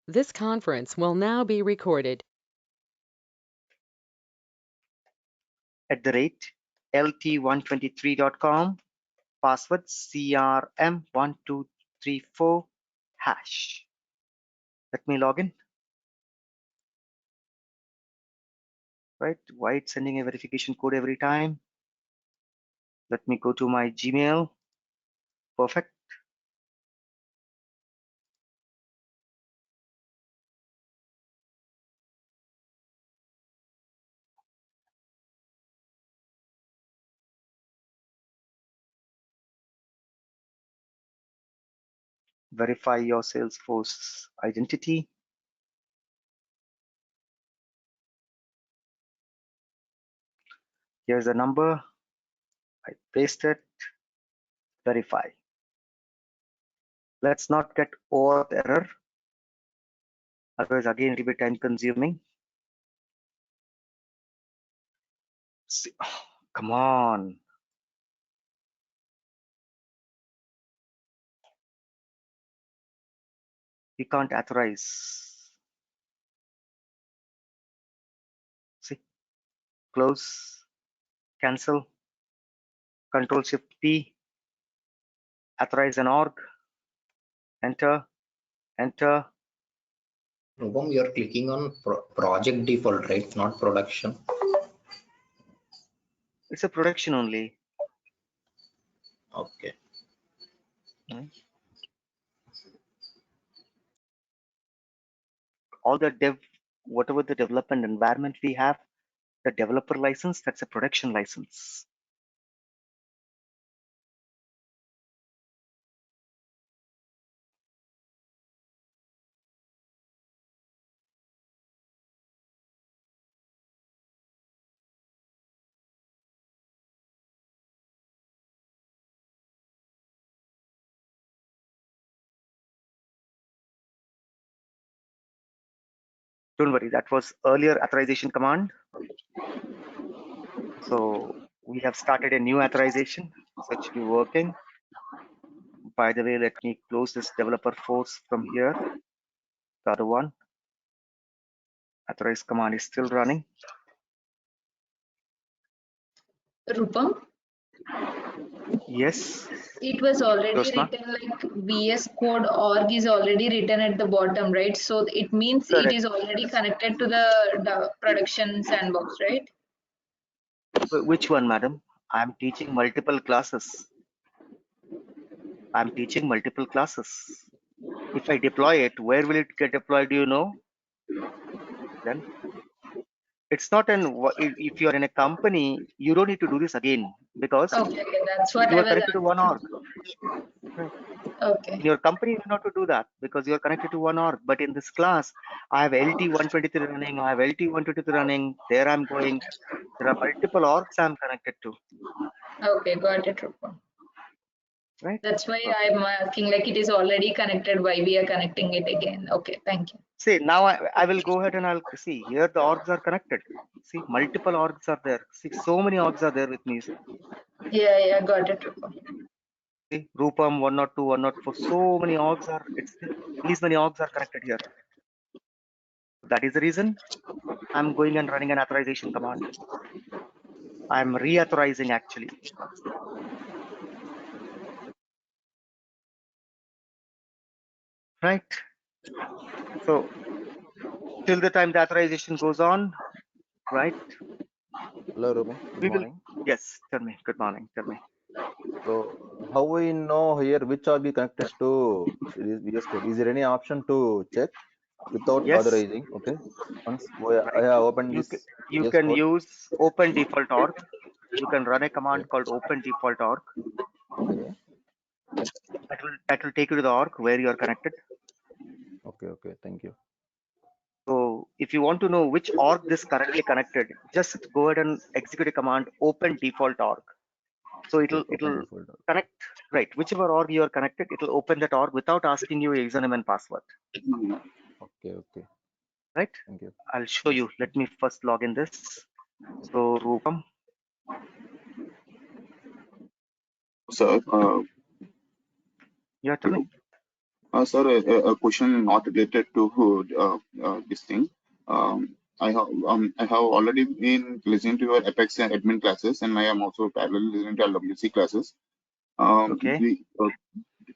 This conference will now be recorded. @lt123.com, password CRM1234#. Let me log in. Right, why it's sending a verification code every time? Let me go to my Gmail. Perfect. Verify your Salesforce identity. Here's the number. I paste it. Verify. Let's not get OAuth error. Otherwise, again, it will be time consuming. See, oh, come on. We can't authorize. See, close, cancel, Control-Shift-P, authorize an org, enter, enter. Rupam, you're clicking on project default, right? Not production. It's a production only. Okay. All the whatever the development environment we have, the developer license, that's a production license. Don't worry, that was earlier authorization command. So we have started a new authorization, so it should be working. By the way, let me close this developer force from here. The other one, authorize command is still running. Rupam? Yes. It was already Josna? written like VS Code org is already written at the bottom, right? So it means Correct. it is already connected to the production sandbox, right? Which one, madam? I'm teaching multiple classes. I'm teaching multiple classes. If I deploy it, where will it get deployed? Do you know? Then it's not if you are in a company, you don't need to do this again because Okay, that's what you I are was connected to one org. Right. Okay. In your company, you not to do that because you are connected to one org. But in this class, I have LT123 running, I have LT123 running. There I'm going. There are multiple orgs I'm connected to. Okay, got it, Rupam. Right. That's why I'm asking, like it is already connected, why we are connecting it again. Okay, thank you. See, now I will go ahead and I'll see here the orgs are connected. See, multiple orgs are there. See, so many orgs are there with me. Yeah, got it, Rupam. See, Rupam 102, 104, so many orgs are, these many orgs are connected here. That is the reason I'm going and running an authorization command. I'm reauthorizing actually. Right. So till the time the authorization goes on, right? Hello, Rupam. Good morning. Yes, tell me. Good morning. Tell me. So, how we know here which org is connected to VS Code? Is there any option to check without Yes. authorizing? Okay. Once Right. I have opened You this you VS can Code. use open default org. You can run a command Okay. called open default org. Okay. That will take you to the org where you are connected. Okay. Thank you. So if you want to know which org this currently connected, just go ahead and execute a command open default org. So it'll connect, right? Whichever org you are connected, it'll open that org without asking you a username and password. Okay. Right? Thank you. I'll show you. Let me first log in this. So Rupam. Sir, Yeah, tell me. Sir, a question not related to this thing. I have already been listening to your Apex and admin classes, and I am also parallelly listening to LWC classes. Okay.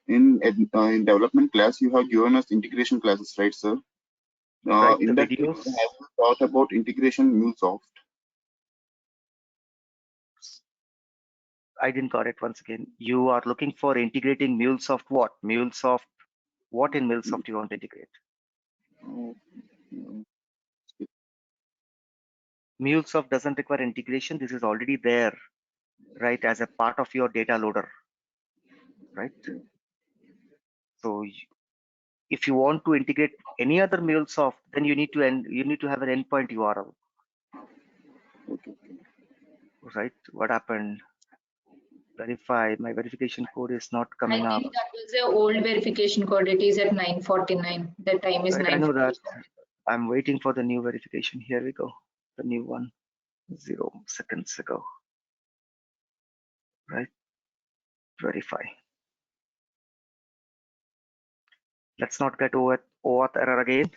In development class, you have given us integration classes, right, sir? Right. The In that videos. class, have you thought about integration MuleSoft? I didn't got it once again. You are looking for integrating MuleSoft what? MuleSoft, what in MuleSoft you want to integrate? MuleSoft doesn't require integration. This is already there, right, as a part of your data loader, right? So if you want to integrate any other MuleSoft, then you need to have an endpoint URL, right? What happened? Verify. My verification code is not I coming up. think that was the old verification code. It is at 9:49. The time is Right, I know that. 9:47. I'm waiting for the new verification. Here we go. The new one. 0 seconds ago. Right? Verify. Let's not get OAuth error again.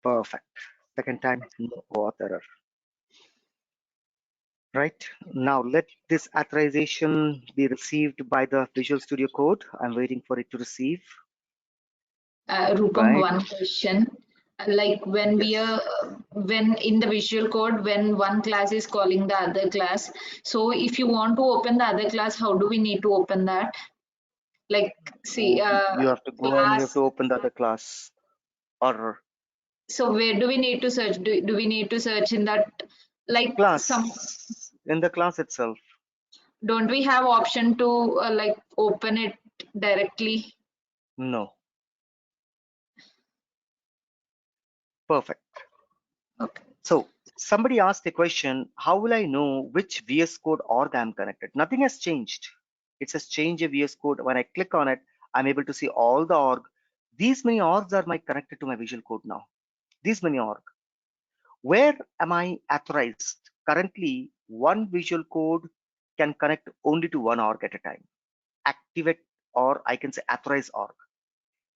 Perfect. Second time, no OAuth error. Right? Now let this authorization be received by the Visual Studio Code. I'm waiting for it to receive. Rupam, Right. one question. Like when we are, when in the visual code, when one class is calling the other class, so if you want to open the other class, how do we need to open that? Like, see, You have to go and you have class. to open the other class. Or So where do we need to search? Do we need to search in that, like some? class. In the class itself. Don't we have option to like open it directly? No. Perfect. Okay. So somebody asked a question, how will I know which VS Code org I'm connected? Nothing has changed. It says change a VS Code. When I click on it, I'm able to see all the org. These many orgs are connected to my Visual Code now. These many org. Where am I authorized? Currently, one Visual Code can connect only to one org at a time. Activate, or I can say authorize org.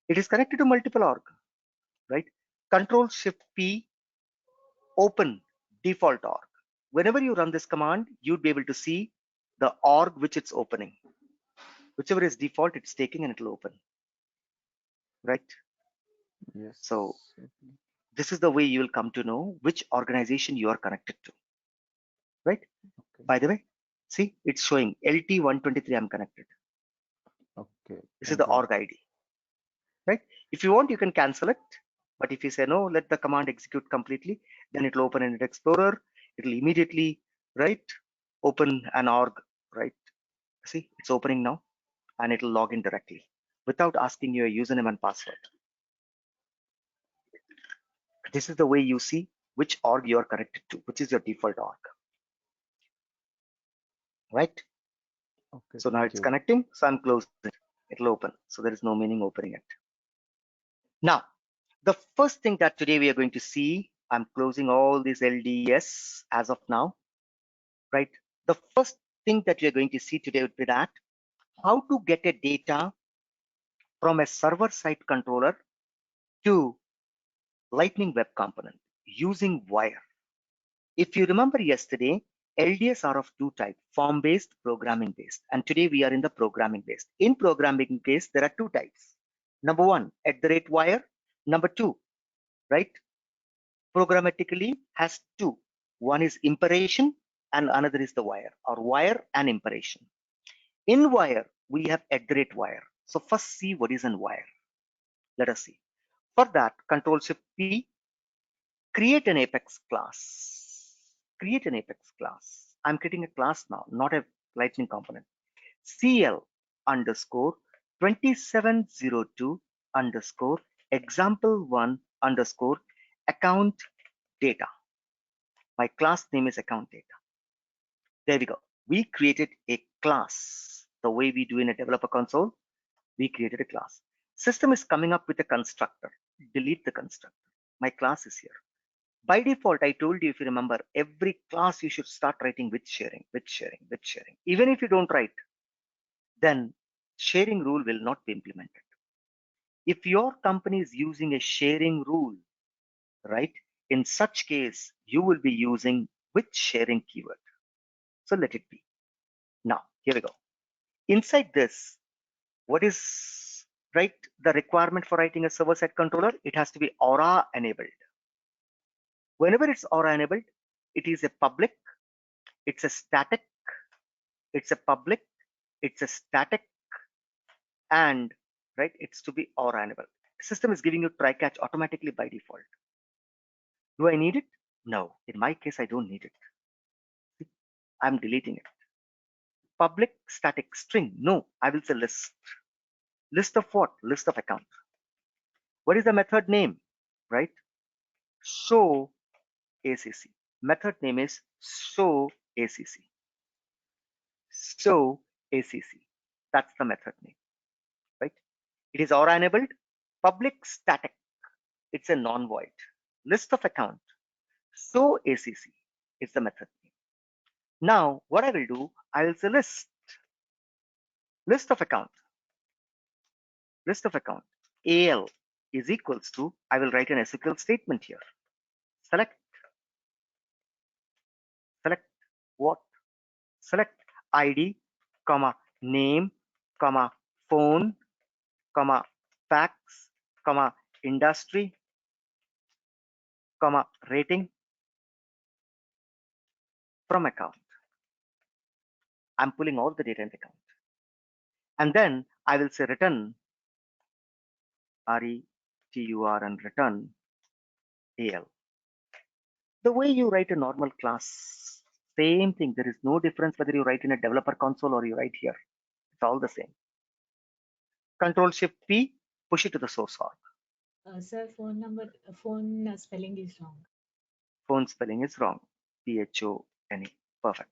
It is connected to multiple org, right? Control-Shift-P, open default org. Whenever you run this command, you'd be able to see the org which it's opening. Whichever is default, it's taking and it'll open, right? Yes. So this is the way you will come to know which organization you are connected to, right? Okay. By the way, see, it's showing LT123 I'm connected. Okay. This is the org ID, right? If you want, you can cancel it. But if you say no, let the command execute completely, then it'll open an Explorer. It'll immediately, right, open an org, right? See, it's opening now, and it'll log in directly without asking you a username and password. This is the way you see which org you are connected to, which is your default org, right? Okay. So now it's connecting, so I'm closing it. It'll open, so there is no meaning opening it. Now, the first thing that today we are going to see, I'm closing all these LDS as of now, right? The first thing that you're going to see today would be that how to get a data from a server-side controller to Lightning Web Component using wire. If you remember yesterday, LDS are of two types, form-based, programming-based. And today we are in the programming-based. In programming-based, there are two types. Number one, @wire. Number two, right? Programmatically has two. One is imperation and another is the wire, or wire and imperation. In wire, we have @wire. So first see what is in wire. Let us see. For that, Control-Shift-P, create an Apex class. Create an Apex class. I'm creating a class now, not a Lightning component. CL underscore 2702 underscore example1 underscore account data. My class name is account data. There we go. We created a class. The way we do in a developer console, we created a class. System is coming up with a constructor. Delete the constructor. My class is here. By default, I told you, if you remember, every class you should start writing with sharing, with sharing, with sharing. Even if you don't write, then sharing rule will not be implemented. If your company is using a sharing rule, right, in such case, you will be using with sharing keyword. So let it be. Now, here we go. Inside this, what is, right, the requirement for writing a server-side controller? It has to be Aura enabled. Whenever it's Aura enabled, it is a public, it's a static, it's a public, it's a static, and right, it's to be Aura enabled. The system is giving you try catch automatically by default. Do I need it? No. In my case, I don't need it. I'm deleting it. Public static string. No, I will say list. List of what? List of account. What is the method name? Right? Show ACC. Method name is show ACC. Show ACC. That's the method name. Right? It is Aura enabled. Public static. It's a non-void. List of account. Show ACC. It's the method name. Now, what I will do, I will say list. List of account. List of account. AL is equals to, I will write an SQL statement here. Select what? Select ID, comma, name, comma, phone, comma, fax, comma, industry, comma, rating from account. I'm pulling all the data in the account. And then I will say return, retur, and return AL. The way you write a normal class, same thing. There is no difference whether you write in a developer console or you write here. It's all the same. Control Shift P, push it to the source org. Sir, phone spelling is wrong. Phone spelling is wrong. PHONE. Perfect.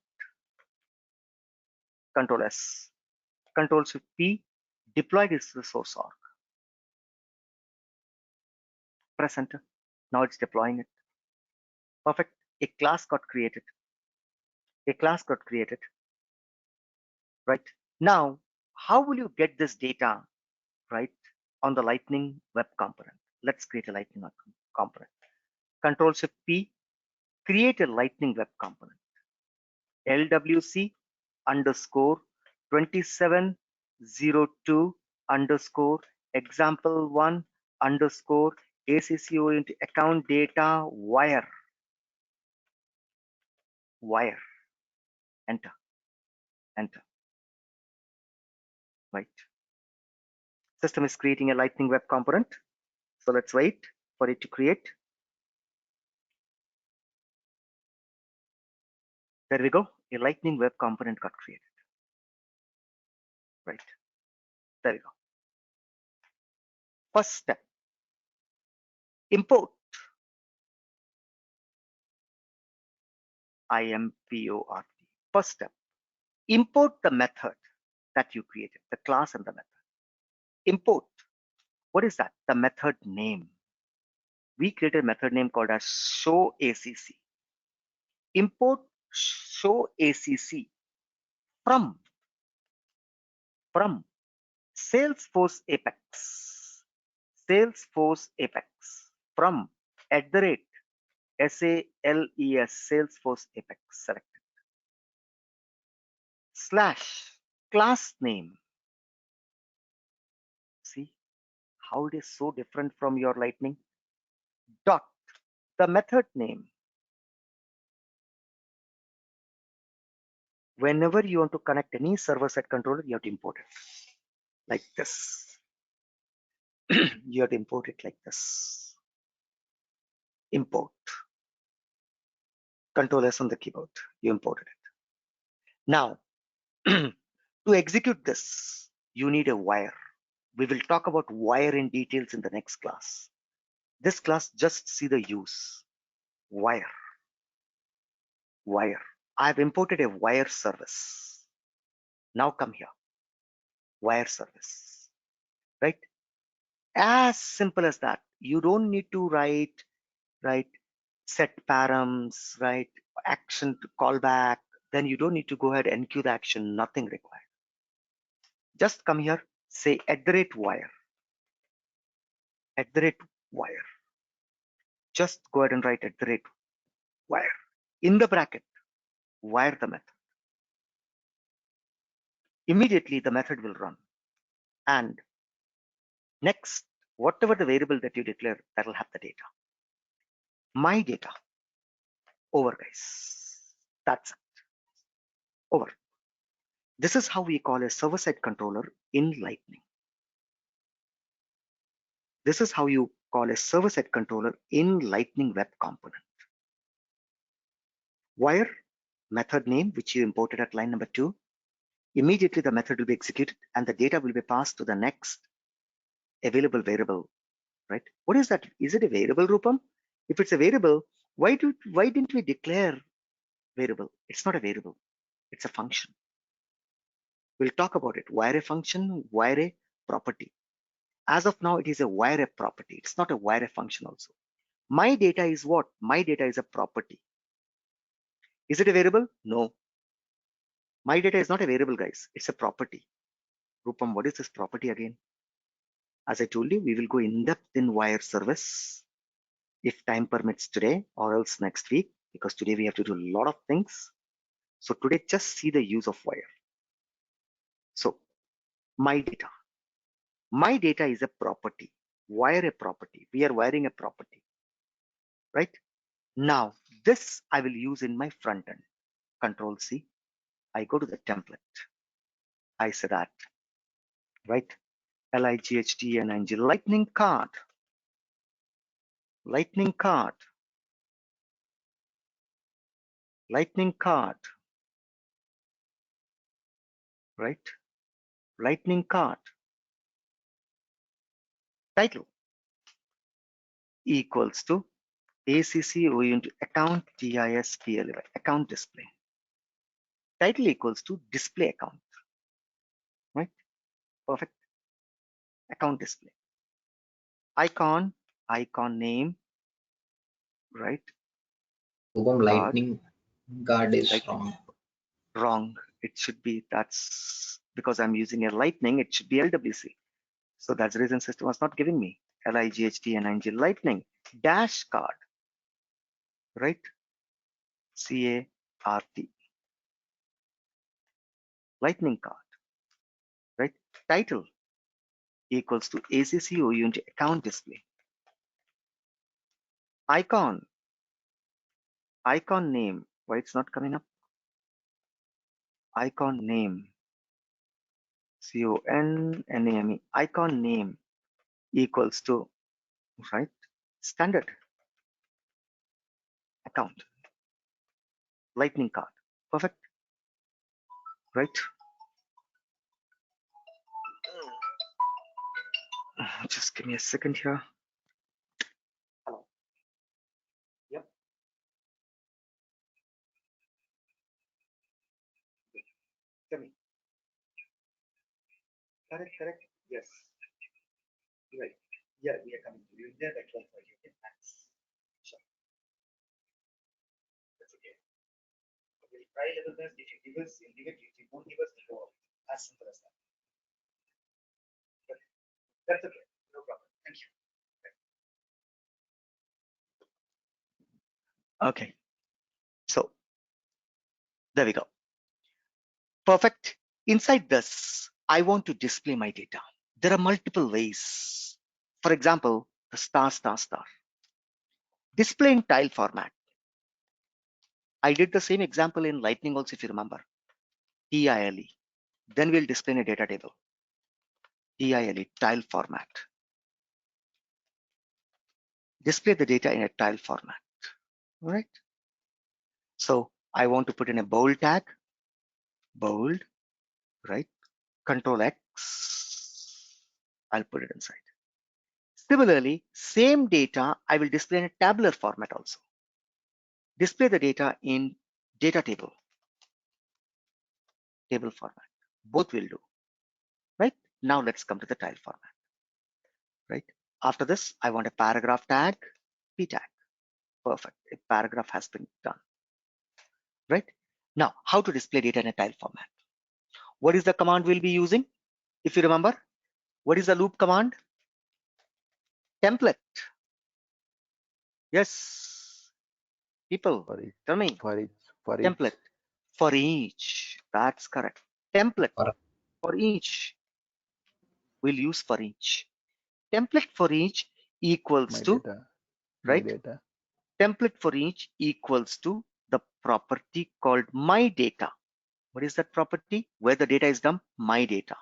Control S. Control Shift P, deploy this to the source org. Press enter. Now it's deploying it. Perfect. A class got created. A class got created. Right. Now, how will you get this data, right, on the Lightning Web Component? Let's create a Lightning Web Component. Control Shift P, create a Lightning Web Component. LWC underscore 2702 underscore example1 underscore ACCO into account data wire. Enter. Right. System is creating a Lightning Web Component. So let's wait for it to create. There we go. A Lightning Web Component got created. Right. There we go. First step. Import. IMPORT. First step. Import the method that you created, the class and the method. Import. What is that? The method name. We created a method name called as show ACC. Import show ACC from Salesforce Apex. Salesforce Apex from @SALES Salesforce Apex selected. Slash class name. See how it is so different from your Lightning. Dot the method name. Whenever you want to connect any server-side controller, you have to import it like this. You have to import it like this. Import. Control S on the keyboard. You imported it. Now, to execute this, you need a wire. We will talk about wire in details in the next class. This class, just see the use. Wire. I've imported a wire service. Now come here. Wire service. Right? As simple as that. You don't need to write set params, right? Action to call back. Then you don't need to go ahead and queue the action, nothing required. Just come here, say @wire, @wire. Just go ahead and write @wire. In the bracket, wire the method. Immediately the method will run. And next, whatever the variable that you declare, that'll have the data. My data. Over, guys. That's it. Over. This is how we call a server-side controller in Lightning. This is how you call a server-side controller in Lightning Web Component. Wire, method name, which you imported at line number 2. Immediately the method will be executed and the data will be passed to the next available variable, right? What is that? Is it a variable, Rupam? If it's a variable, why didn't we declare variable? It's not a variable, it's a function. We'll talk about it. Wire a function, wire a property. As of now, it is a wire a property. It's not a wire a function also. My data is what? My data is a property. Is it a variable? No. My data is not a variable, guys. It's a property. Rupam, what is this property again? As I told you, we will go in depth in wire service if time permits today or else next week, because today we have to do a lot of things. So today, just see the use of wire. So my data. My data is a property. Wire a property. We are wiring a property, right? Now, this I will use in my front end. Control C. I go to the template. I say that, right? LIGHTNING, lightning card. Lightning card. Lightning card. Right? Lightning card. Title equals to ACCO into account DISPLY, account display. Title equals to display account, right? Perfect. Account display. Icon name, right? Lightning guard is lightning. wrong. Wrong. It should be, that's because I'm using a lightning, it should be LWC. So that's the reason system was not giving me LIGHTNING lightning dash card, right? CART. Lightning card, right? Title equals to ACCO into account display. Icon name, why it's not coming up? Icon name, CONNAME, icon name equals to, right? Standard account, lightning card. Perfect, right? Just give me a second here. Hello. Yep. Tell me. Correct. Yes. Right. Yeah, we are coming to you there. That's one for you. Okay, thanks. Sure. That's okay. We'll try a little bit. If you give us, you'll give it. If you don't give us, we'll go off. As simple as that. But that's okay. No problem. Thank you. Okay. So there we go. Perfect. Inside this, I want to display my data. There are multiple ways. For example, the star. Display in tile format. I did the same example in Lightning also, if you remember. TILE. Then we'll display in a data table. TILE, tile format. Display the data in a tile format. All right. So I want to put in a bold tag. Bold, right? Control X. I'll put it inside. Similarly, same data I will display in a tabular format also. Display the data in data table format. Both will do, right? Now let's come to the tile format, right? After this, I want a paragraph tag, p tag. Perfect. A paragraph has been done. Right? Now, how to display data in a tile format? What is the command we'll be using? If you remember, what is the loop command? Template. Yes. People, For each, tell me. Template. For each. That's correct. Template. For each. We'll use for each. Template for each equals to, right? Template for each equals to the property called my data. What is that property? Where the data is dumped? My data.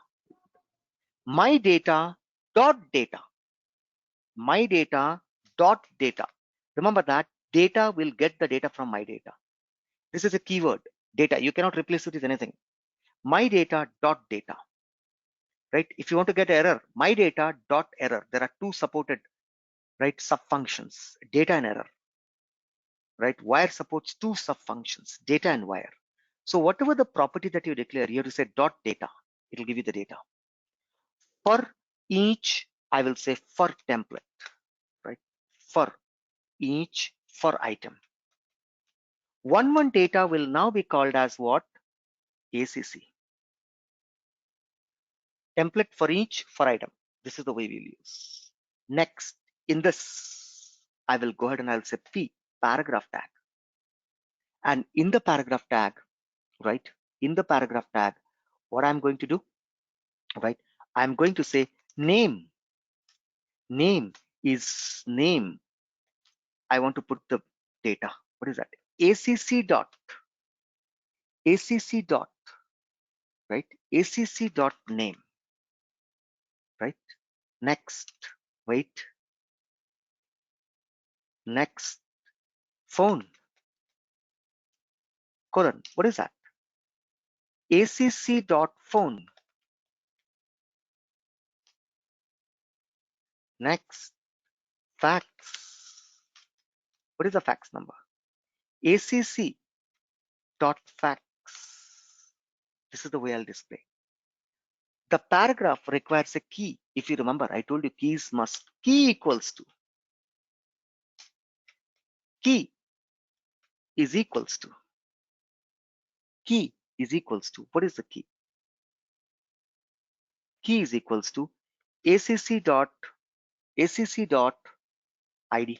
My data dot data. My data dot data. Remember that data will get the data from my data. This is a keyword, data. You cannot replace it with anything. My data dot data. Right? If you want to get error, my data dot error. There are two supported, right, sub functions, data and error. Right? Wire supports two sub functions, data and wire. So whatever the property that you declare, you have to say dot data. It will give you the data. For each, I will say for template, right? For each, for item. One data will now be called as what? ACC. Template for each, for item. This is the way we'll use. Next, in this, I will go ahead and I'll say P, paragraph tag. And in the paragraph tag, right? In the paragraph tag, what I'm going to do, right? I'm going to say name. Name is name. I want to put the data. What is that? ACC dot. ACC dot. Right? ACC dot name. Right? Next. Wait. Next. Phone. Colon. What is that? ACC dot phone. Next. Fax. What is the fax number? ACC dot fax. This is the way I'll display. The paragraph requires a key. If you remember, I told you keys must. Key equals to. Key is equals to. Key is equals to. What is the key? Key is equals to ACC dot ID.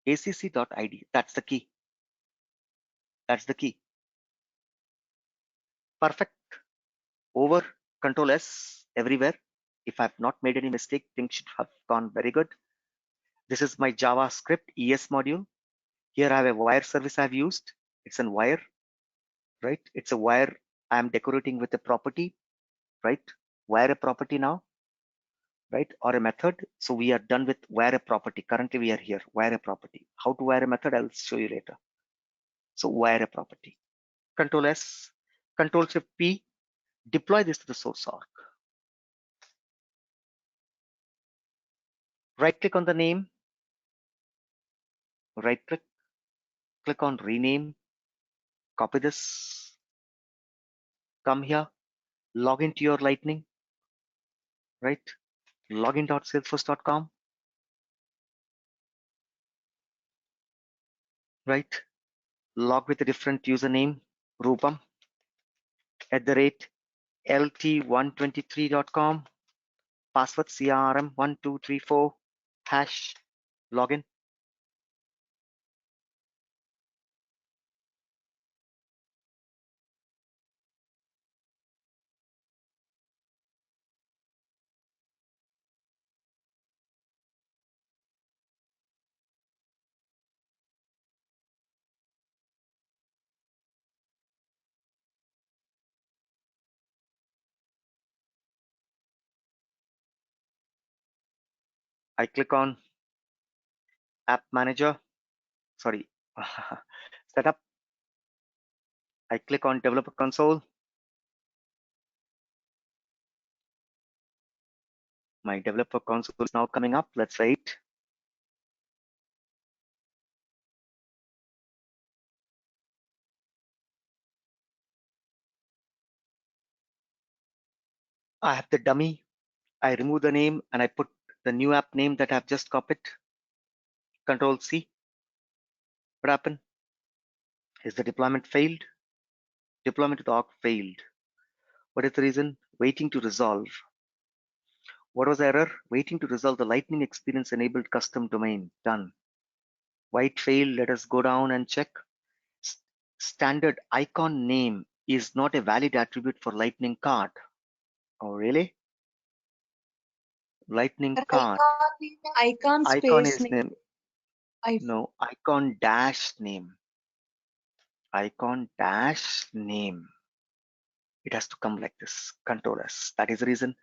ACC dot ID. That's the key. That's the key. Perfect. Over. Control S everywhere. If I've not made any mistake, things should have gone very good. This is my JavaScript ES module. Here I have a wire service I've used. It's a wire, right? It's a wire I'm decorating with a property, right? Wire a property now, right? Or a method. So we are done with wire a property. Currently we are here, wire a property. How to wire a method, I'll show you later. So wire a property. Control S, Control Shift P, deploy this to the source org. Right click on the name, right click, click on rename, copy this, come here, log into your Lightning, right? Login.salesforce.com, right? Log with a different username, Rupam, @lt123.com, password CRM1234, hash, login. I click on app manager, sorry, setup. I click on developer console. My developer console is now coming up. Let's wait. I have the dummy. I remove the name and I put the new app name that I've just copied. Control C. What happened? Is the deployment failed? Deployment to the org failed. What is the reason? Waiting to resolve. What was the error? Waiting to resolve the lightning experience enabled custom domain. Done. Why it failed? Let us go down and check. Standard icon name is not a valid attribute for lightning card. Oh, really? Lightning card. Icon Icon space is name. No, icon dash name. Icon dash name. It has to come like this. Control S. That is the reason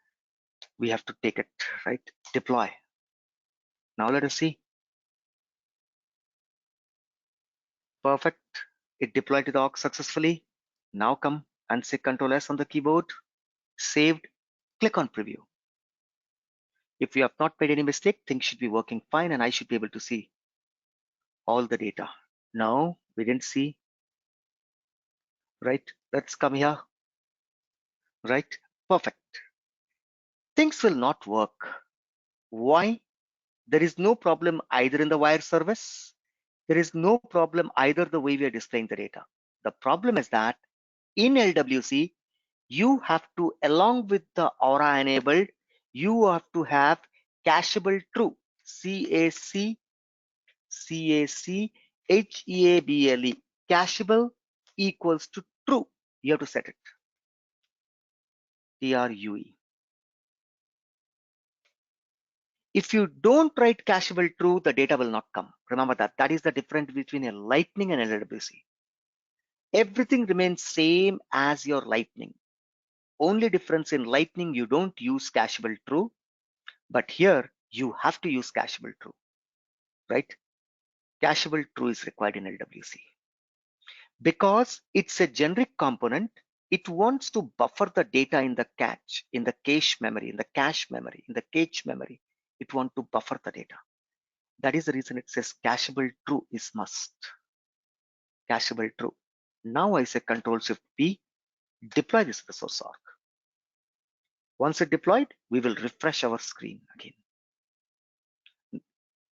we have to take it, right? Deploy. Now let us see. Perfect. It deployed to the org successfully. Now come and say Control S on the keyboard. Saved. Click on preview. If you have not made any mistake, things should be working fine and I should be able to see all the data. No, we didn't see. Right? Let's come here. Right? Perfect. Things will not work. Why? There is no problem either in the wire service. There is no problem either the way we are displaying the data. The problem is that in LWC, you have to, along with the aura enabled, you have to have cacheable true. CAC HEABLE. Cacheable equals to true. You have to set it. TRUE. If you don't write cacheable true, the data will not come. Remember that. That is the difference between a lightning and LWC. Everything remains same as your lightning. Only difference in lightning, you don't use cacheable true, but here you have to use cacheable true, right? Cacheable true is required in LWC. Because it's a generic component, it wants to buffer the data in the cache, in the cache memory, in the cache memory, in the cache memory. It wants to buffer the data. That is the reason it says cacheable true is must. Cacheable true. Now I say Control-Shift-P, deploy this to the source org. Once it deployed, we will refresh our screen again.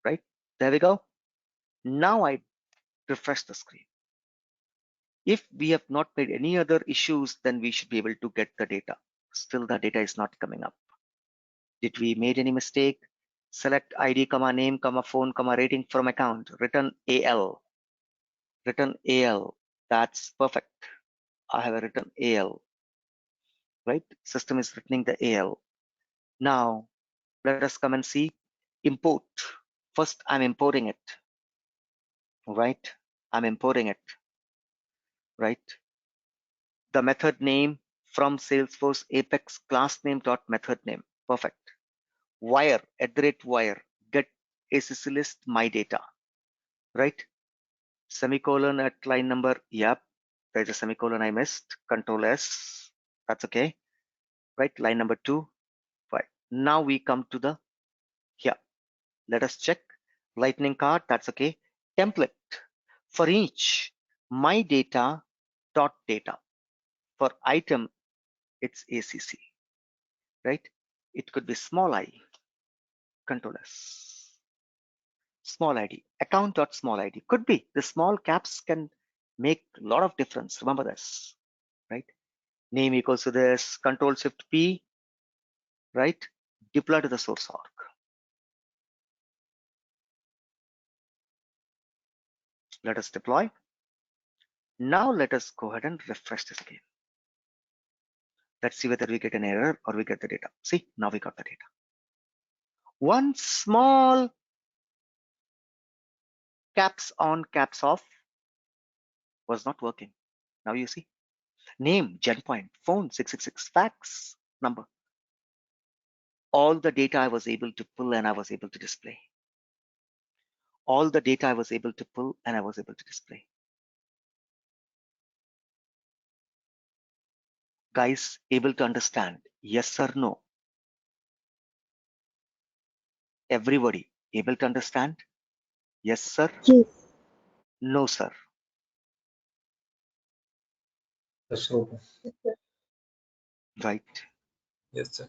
Right? There we go. Now I refresh the screen. If we have not made any other issues, then we should be able to get the data. Still the data is not coming up. Did we made any mistake? Select ID, name, phone, rating from account, return AL. Return AL. That's perfect. I have a return AL. Right? System is returning the AL. Now let us come and see import. First, I'm importing it. Right? I'm importing it. Right? The method name from Salesforce Apex class name dot method name. Perfect. Wire @wire get ACC list my data. Right? Semicolon at line number. Yep. There's a semicolon I missed. Control S. That's okay. Right? Line number 2. Right. Now we come to the here. Let us check. Lightning card. That's okay. Template. For each, my data dot data. For item, it's ACC. Right? It could be small I. Control S. Small ID. Account dot small ID. Could be. The small caps can make a lot of difference. Remember this. Right? Name equals to this. Control-Shift-P. Right? Deploy to the source org. Let us deploy. Now let us go ahead and refresh this again. Let's see whether we get an error or we get the data. See, now we got the data. One small caps on, caps off was not working. Now you see. Name, GenPoint, phone 666, fax number. All the data I was able to pull and I was able to display. All the data I was able to pull and I was able to display. Guys, able to understand? Yes or no? Everybody able to understand? Yes, sir? Yes. No, sir. Yes, Rupa. Right. Yes, sir.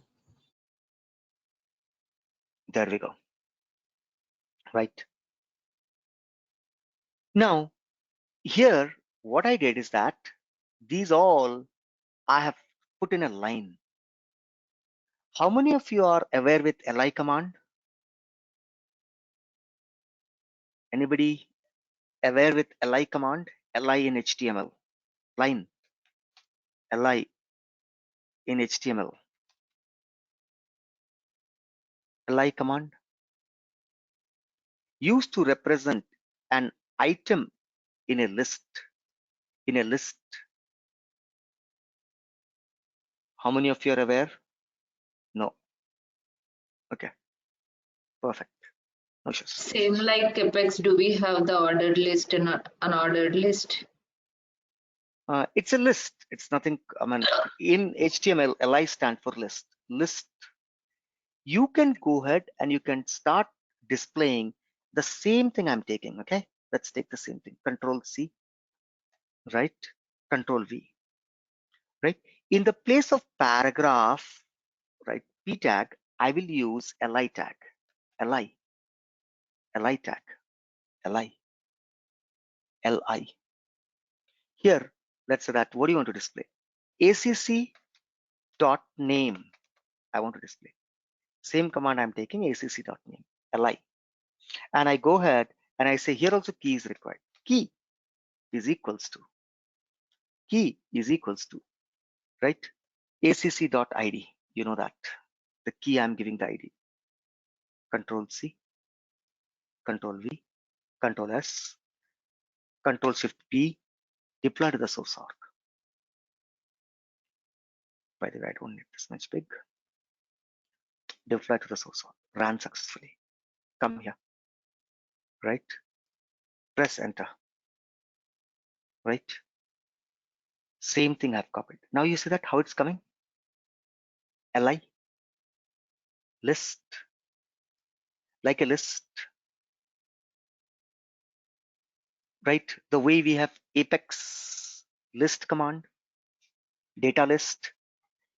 There we go. Right. Now, here, what I did is that these all I have put in a line. How many of you are aware with li command? Anybody aware with li command? Li in HTML. Line. Li in HTML. Li command used to represent an item in a list. In a list. How many of you are aware? No. Okay. Perfect. No issues. Same like Apex, do we have the ordered list and unordered list? It's a list. It's nothing. I mean, in HTML, li stands for list. List. You can go ahead and you can start displaying the same thing I'm taking. Okay. Let's take the same thing. Control C. Right. Control V. Right. In the place of paragraph, right, p tag, I will use li tag. Li tag. Li. Here, let's say that what do you want to display? ACC dot name. I want to display. Same command I'm taking, ACC dot name. Li. And I go ahead and I say here also key is required. Key is equals to. Key is equals to. Right? ACC dot ID. You know that. The key I'm giving the ID. Control C. Control V. Control S. Control Shift P. Deploy to the source org. By the way, I don't need this much big. Deploy to the source org. Ran successfully. Come here. Right? Press enter. Right? Same thing I've copied. Now you see that how it's coming? Li. List. Like a list. Right? The way we have Apex list command. Data list.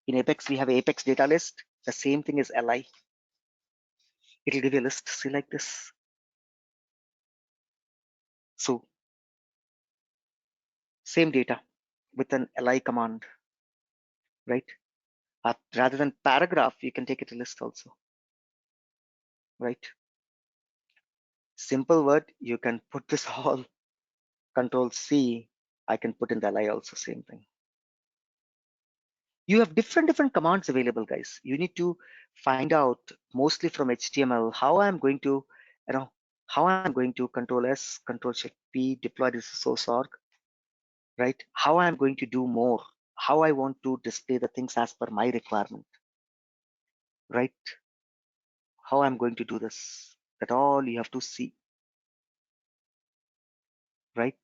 In Apex, we have Apex data list. The same thing is li. It'll give you a list, see like this. So same data with an li command, right? Rather than paragraph, you can take it a list also, right? Simple word, you can put this all. Control C, I can put in the li also, same thing. You have different commands available, guys. You need to find out mostly from HTML how I'm going to, how I'm going to Control S, Control Shift P, deploy this source org, right? How I'm going to do more, how I want to display the things as per my requirement, right? How I'm going to do this, that all you have to see, right?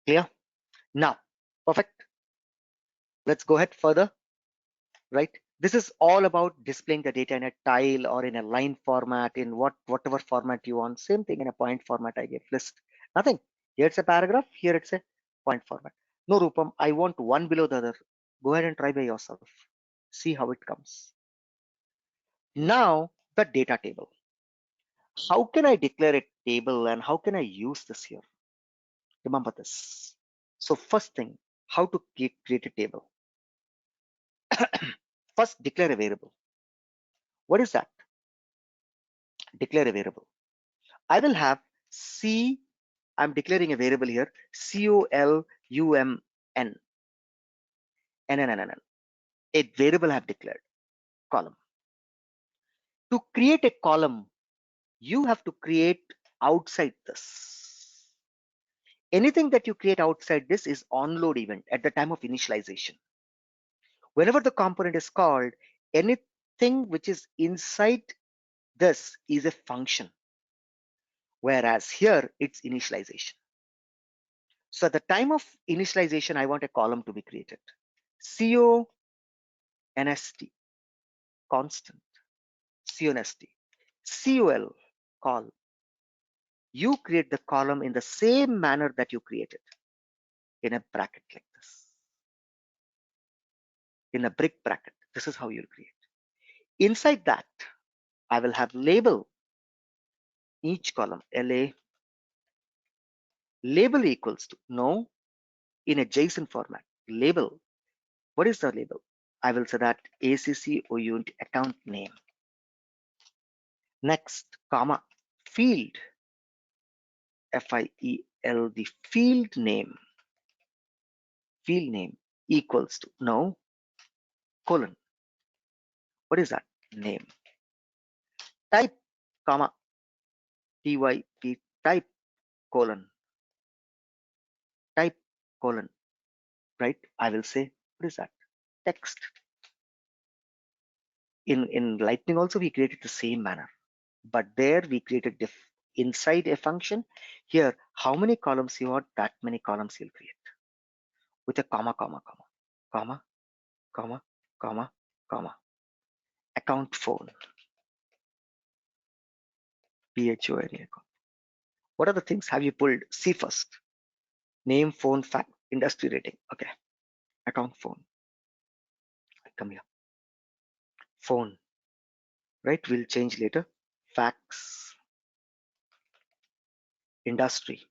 Clear? Now, perfect. Let's go ahead further, right? This is all about displaying the data in a tile or in a line format, in whatever format you want. Same thing in a point format I gave list. Nothing. Here it's a paragraph, here it's a point format. No, Rupam, I want one below the other. Go ahead and try by yourself. See how it comes. Now, the data table. How can I declare a table and how can I use this here? Remember this. So first thing, how to create a table. First, declare a variable. What is that? Declare a variable. I will have C, I'm declaring a variable here, COLUMN. A variable I have declared, column. To create a column, you have to create outside this. Anything that you create outside this is onload event at the time of initialization. Whenever the component is called, anything which is inside this is a function, whereas here it's initialization. So at the time of initialization, I want a column to be created. CONST, constant, CONST, COL, call. You create the column in the same manner that you created, in a bracket like this, in a brick bracket. This is how you'll create. Inside that, I will have label each column, LA label equals to, no, in a JSON format. Label, what is the label? I will say that ACC OUNT account name. Next, comma, field, FIELD, field name equals to, no, colon. What is that? Name. Type, comma, TYP, type, colon, type, colon, right? I will say, what is that? Text. In Lightning also, we created the same manner, but there we created inside a function. Here, how many columns you want, that many columns you'll create with a comma, comma, comma, comma, comma, comma, comma. Account phone, PHONE. What are the things have you pulled? See first. Name, phone, fact, industry rating. Okay. Account phone. Come here. Phone. Right? We'll change later. Facts. Industry.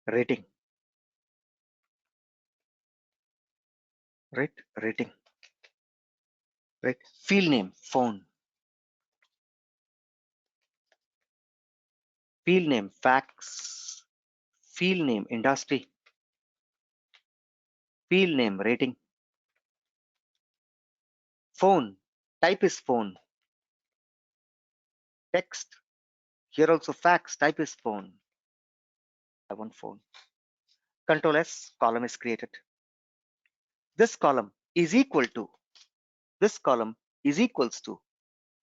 Rating. Right? Rating. Right? Field name. Phone. Field name. Facts. Field name. Industry. Field name. Rating. Phone. Type is phone. Text. Here also facts. Type is phone. I want phone. Control S. Column is created. This column is equal to. This column is equals to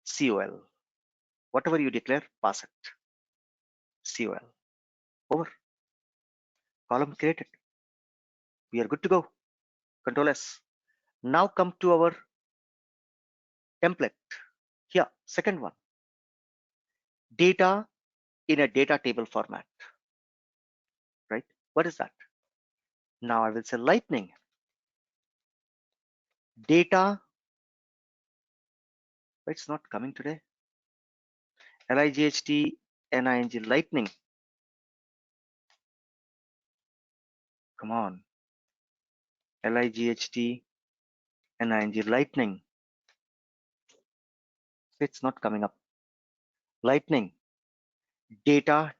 COL. Whatever you declare, pass it. COL. Over. Column created. We are good to go. Control S. Now come to our template. Here, second one. Data in a data table format. Right? What is that? Now I will say Lightning. Data. It's not coming today. LIGHT NING Lightning. Come on. LIGHT NING Lightning. It's not coming up. Lightning. Data.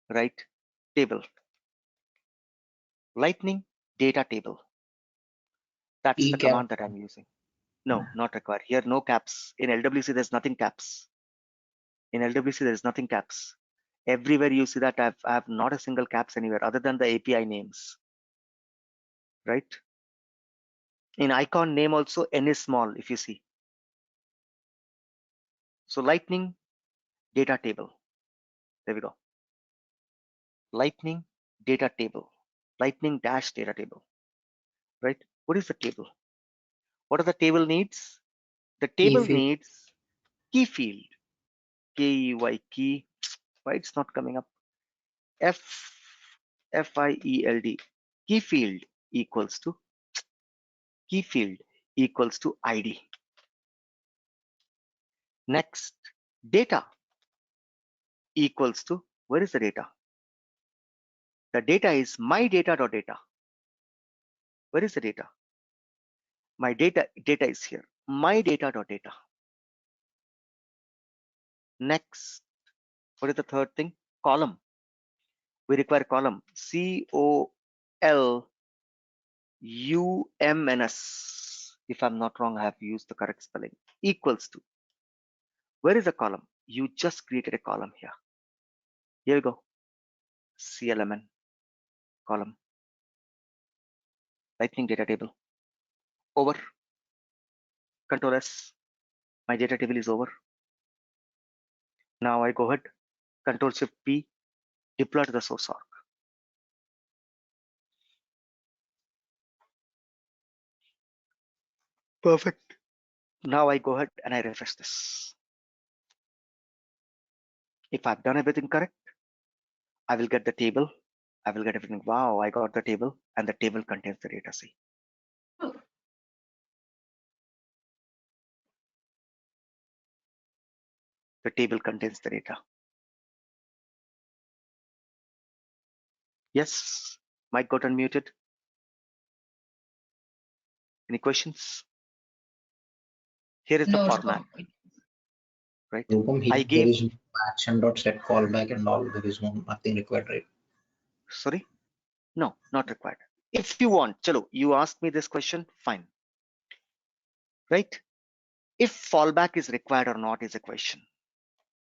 Right? Table. Lightning data table. That's the command that I'm using. No, not required. Here, no caps. In LWC, there's nothing caps. In LWC, there's nothing caps. Everywhere you see that I have not a single caps anywhere other than the API names. Right? In icon name also, N is small, if you see. So Lightning data table. There we go. Lightning data table. Lightning dash data table. Right? What is the table? What are the table needs? The table needs key field. KEY key. Why it's not coming up? FIELD. Key field equals to ID. Next, data equals to, where is the data? The data is my data.data. Where is the data? My data is here. My data.data. Next, what is the third thing? Column. We require column. COLUMNS. If I'm not wrong, I have used the correct spelling. Equals to. Where is the column? You just created a column here. Here we go. CLMN column. Lightning data table. Over. Control S. My data table is over. Now I go ahead. Control Shift P. Deploy to the source org. Perfect. Now I go ahead and I refresh this. If I've done everything correct, I will get the table. I will get everything. Wow, I got the table, and the table contains the data. See. The table contains the data. Yes, mic got unmuted. Any questions? Here is the No, format, right? Rupam, here I there gave, is no action.set callback and all. There is nothing required, right? sorry, no, not required. If you want, chalo, you asked me this question, fine, right? If fallback is required or not is a question.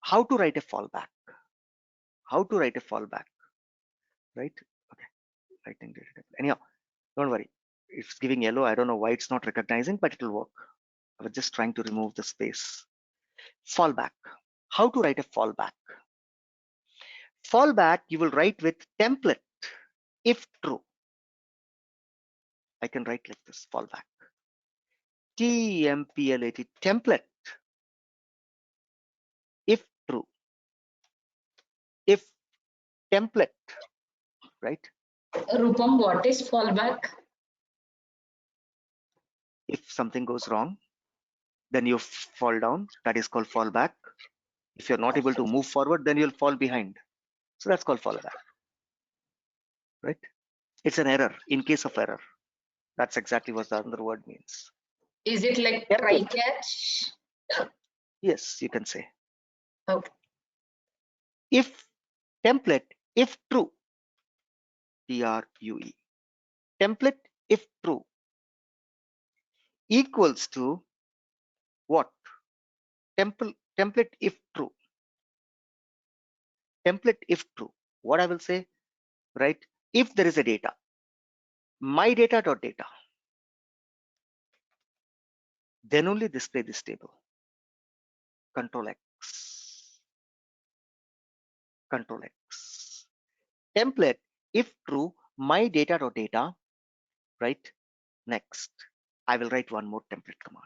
How to write a fallback? How to write a fallback, right? Okay, lightning data. Anyhow, don't worry. It's giving yellow. I don't know why it's not recognizing, but it will work. I was just trying to remove the space. Fallback. How to write a fallback? Fallback, you will write with template if true. I can write like this, fallback. TMPLAT, template if true. If template, right? Rupam, what is fallback? If something goes wrong, then you fall down. That is called fallback. If you're not able to move forward, then you'll fall behind. So that's called fallback, right? It's an error in case of error. That's exactly what the other word means. Is it like try catch? Yes, you can say. Okay. If template, if true, TRUE, template if true equals to what? Template if true. Template if true. What I will say, right? If there is a data, my data.data, then only display this table. Control X. Control X. Template if true, my data.data, right? Next, I will write one more template command.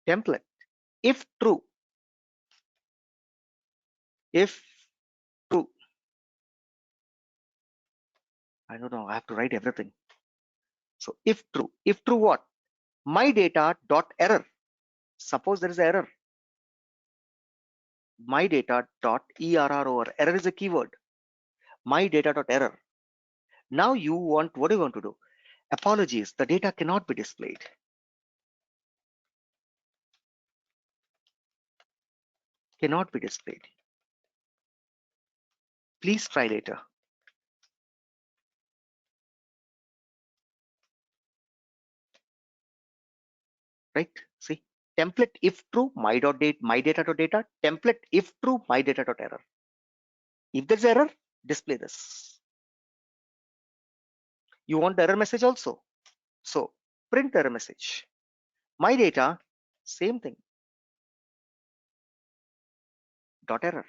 Template if true, if true, I don't know, I have to write everything. So if true what? My data dot error. Suppose there is an error. My data dot error, or error is a keyword. My data dot error. Now you want, what do you want to do? Apologies, the data cannot be displayed. Cannot be displayed. Please try later. Right? See, template if true, my data dot data, template if true, my data dot error. If there's error, display this. You want the error message also. So print error message. My data, same thing. Dot error.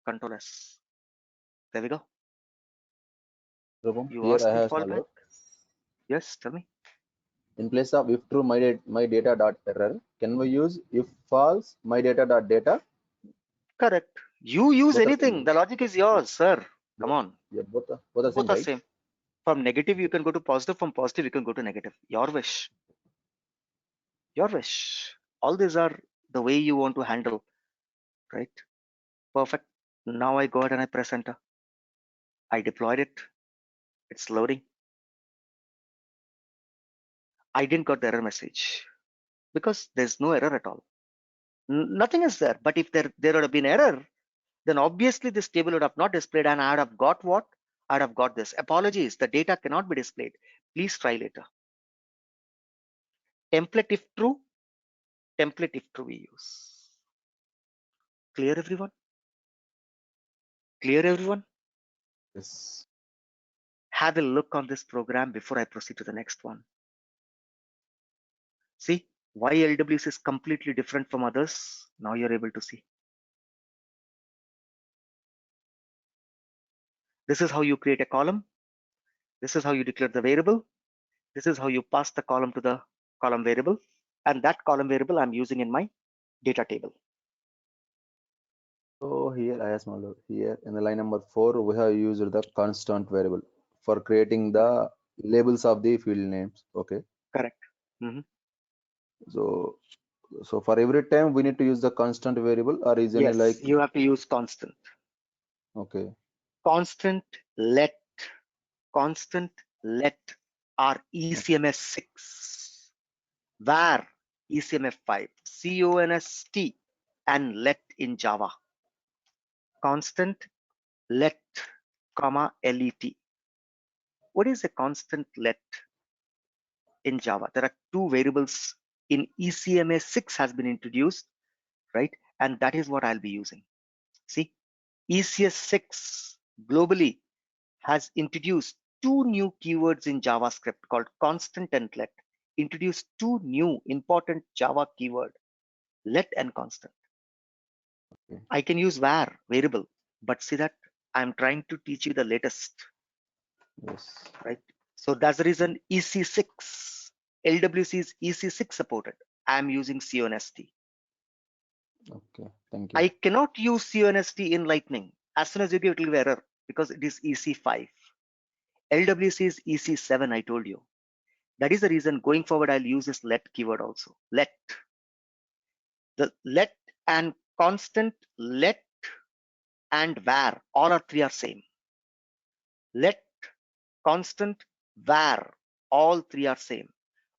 Control S. There we go. Rupam, You here asked I me have small fallback. doubt. Yes, tell me. In place of if true my data dot error, can we use if false my data dot data? Correct. You use Both are anything. same. The logic is yours, sir. Come on. Yeah, both are same, Both are right? same. From negative, you can go to positive. From positive, you can go to negative. Your wish. Your wish. All these are the way you want to handle, right? Perfect. Now I go ahead and I press enter. I deployed it. It's loading. I didn't got the error message because there's no error at all. Nothing is there. But if there would have been error, then obviously this table would have not displayed, and I would have got what? I would have got this. Apologies, the data cannot be displayed. Please try later. Template if true, template if true we use. Clear everyone? Clear everyone? Yes. Have a look on this program before I proceed to the next one. See why LWC is completely different from others. Now you're able to see. This is how you create a column. This is how you declare the variable. This is how you pass the column to the column variable. And that column variable I'm using in my data table. So here I have small doubt. Here in the line number 4, we have used the constant variable for creating the labels of the field names. Okay. Correct. Mhm. So for every time we need to use the constant variable, or is any Yes, like, you have to use constant. okay, Constant let are ECMS 6, var ECMF 5, const and let in Java. Constant let, comma let. What is a constant let in Java? There are two variables in ECMS 6 has been introduced, right? And that is what I'll be using. See, ECS 6 globally has introduced two new keywords in JavaScript called constant and let. Introduced two new important Java keyword, let and constant. okay. I can use var variable, but see that I'm trying to teach you the latest, Yes. right? So that's the reason EC6, LWC is EC6 supported. I'm using const. Okay. Thank you. I cannot use const in Lightning. As soon as you give it will give error because it is EC5. LWC is EC7, I told you. That is the reason going forward I'll use this let keyword also. Let. The let and constant, let and var, all are three are same. Let, constant, var, all three are same.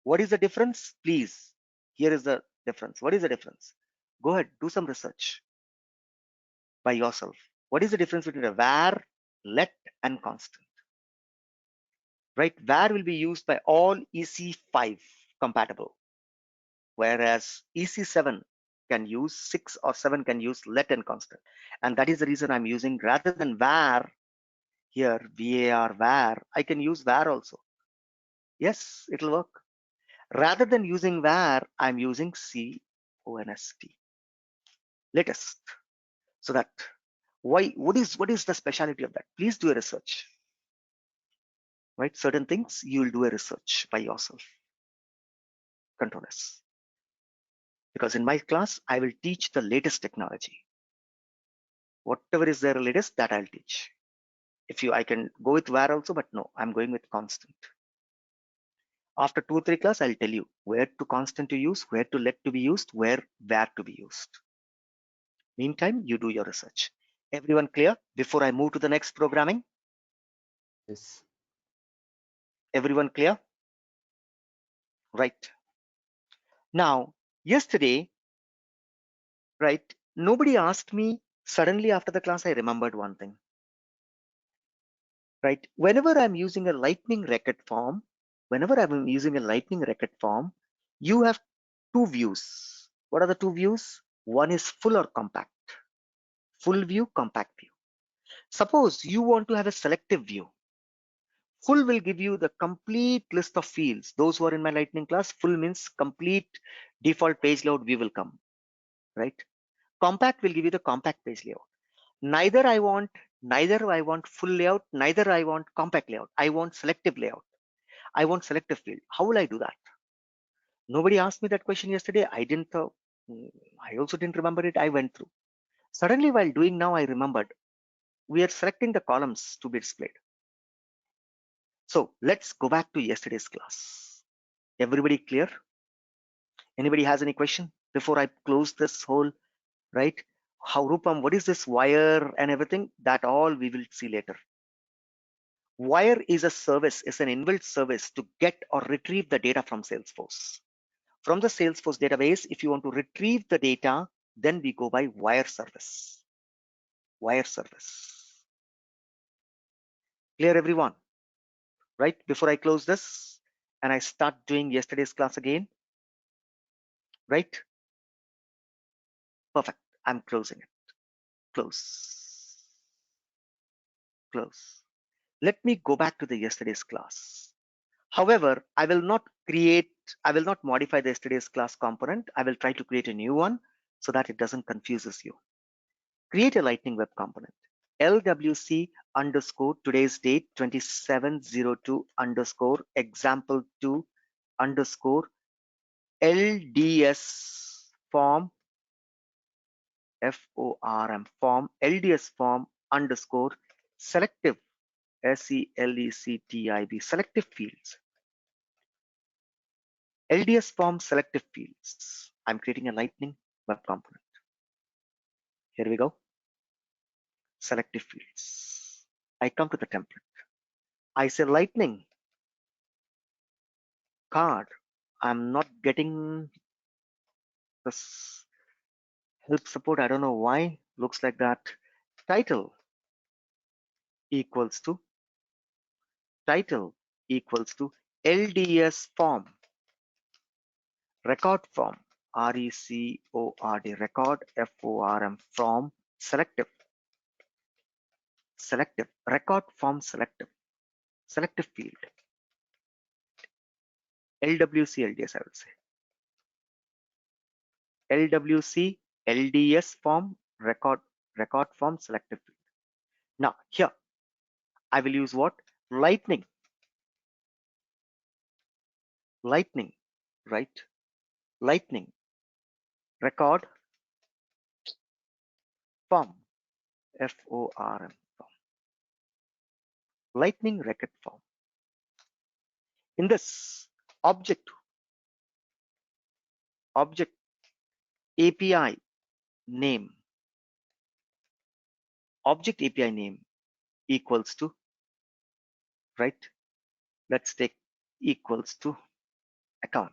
What is the difference? Please, here is the difference. What is the difference? Go ahead, do some research by yourself. What is the difference between a var, let, and constant? Right, var will be used by all EC5 compatible, whereas EC7 can use 6 or 7 can use let and constant. And that is the reason I'm using, rather than var here, var, I can use var also. Yes, it'll work. Rather than using var, I'm using const. Latest. So that what is the specialty of that? Please do a research. Right? Certain things you'll do a research by yourself. Control S. Because in my class, I will teach the latest technology. Whatever is there latest, that I'll teach. I can go with var also, but no, I'm going with constant. After 2 or 3 class, I'll tell you where to constant to use, where to let to be used, where var to be used. Meantime, you do your research. Everyone clear before I move to the next programming? Yes. Everyone clear? Right. Now, yesterday, right, nobody asked me. Suddenly after the class, I remembered one thing. Right, whenever I'm using a lightning record form, you have two views. What are the two views? One is full or compact. Full view, compact view. Suppose you want to have a selective view. Full will give you the complete list of fields. Those who are in my lightning class, full means complete default page layout view will come, right? Compact will give you the compact page layout. Neither I want full layout, neither I want compact layout. I want selective layout. I want selective field. How will I do that? Nobody asked me that question yesterday. I also didn't remember it. I went through. Suddenly while doing now, I remembered we are selecting the columns to be displayed. So let's go back to yesterday's class. Everybody clear? Anybody has any question before I close this whole, right? How Rupam, what is this wire and everything? That all we will see later. Wire is a service, is an inbuilt service to get or retrieve the data from Salesforce. From the Salesforce database, if you want to retrieve the data, then we go by wire service. Wire service. Clear, everyone? Right? Before I close this and I start doing yesterday's class again, right? Perfect. I'm closing it. Close. Close. Let me go back to the yesterday's class. However, I will not modify the yesterday's class component. I will try to create a new one so that it doesn't confuses you. Create a Lightning Web component. LWC underscore today's date 2702 underscore example2 underscore LDS form form LDS form underscore selective SELECTIV, selective fields. LDS form selective fields. I'm creating a lightning web component. Here we go. Selective fields. I come to the template. I say lightning card. I'm not getting this help support. I don't know why. Looks like that. Title equals to LDS form. Record form, RECORD, record FORM, from selective, record form selective field, LWC LDS, I would say. LWC LDS form, record form selective field. Now here I will use what? Lightning, right? Lightning record form, FORM, lightning record form. In this object API name, object API name equals to, right? Let's take equals to account.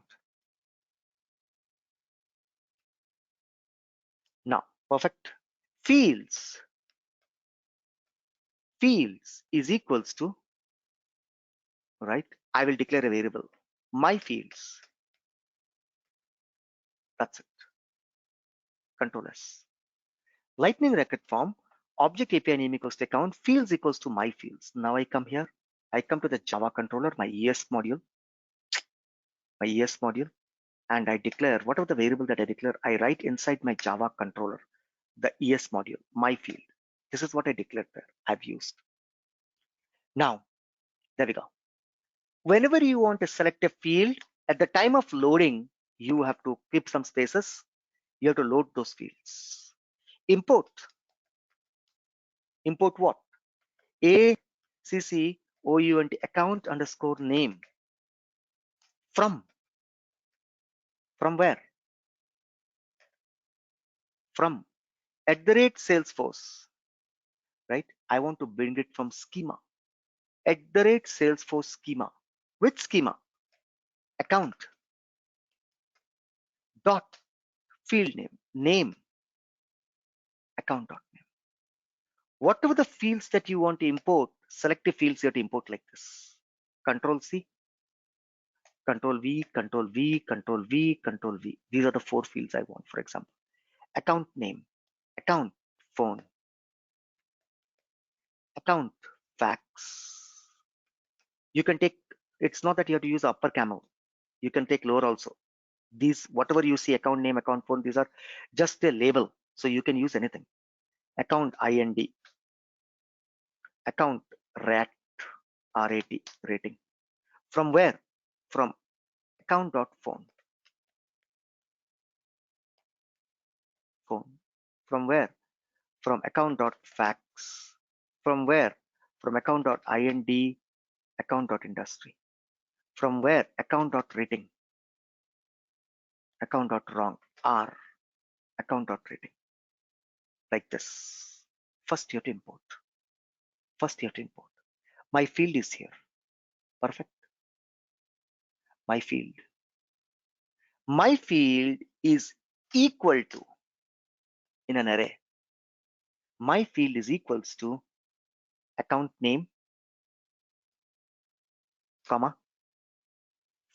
Now, perfect. Fields is equals to, right? I will declare a variable, my fields. That's it. Control S. Lightning record form, object API name equals to account, fields equals to my fields. Now I come here, I come to the Java controller, my ES module, and I declare whatever the variable that I declare, I write inside my Java controller, the ES module, my field. This is what I declared there, I've used. Now, there we go. Whenever you want to select a field, at the time of loading, you have to keep some spaces. You have to load those fields. Import what? ACCOUNT, account underscore name. From where? From @Salesforce, right? I want to bring it from schema. @Salesforce schema. Which schema? Account dot field name, account dot name. Whatever the fields that you want to import, selective fields you have to import like this. Control C, Control V, Control V, Control V, Control V. These are the 4 fields I want. For example, account name, account phone, account fax. You can take, it's not that you have to use upper camel. You can take lower also. These, whatever you see, account name, account phone, these are just a label. So you can use anything. Account IND, account RAT, rating. From where? From account.phone. From where? From account.fax. From where? From account.ind, account.industry. From where? Account.rating, account.wrong, R, account.rating. Like this. First you have to import. My field is here. Perfect. My field is equal to, in an array, my field is equals to account name, comma,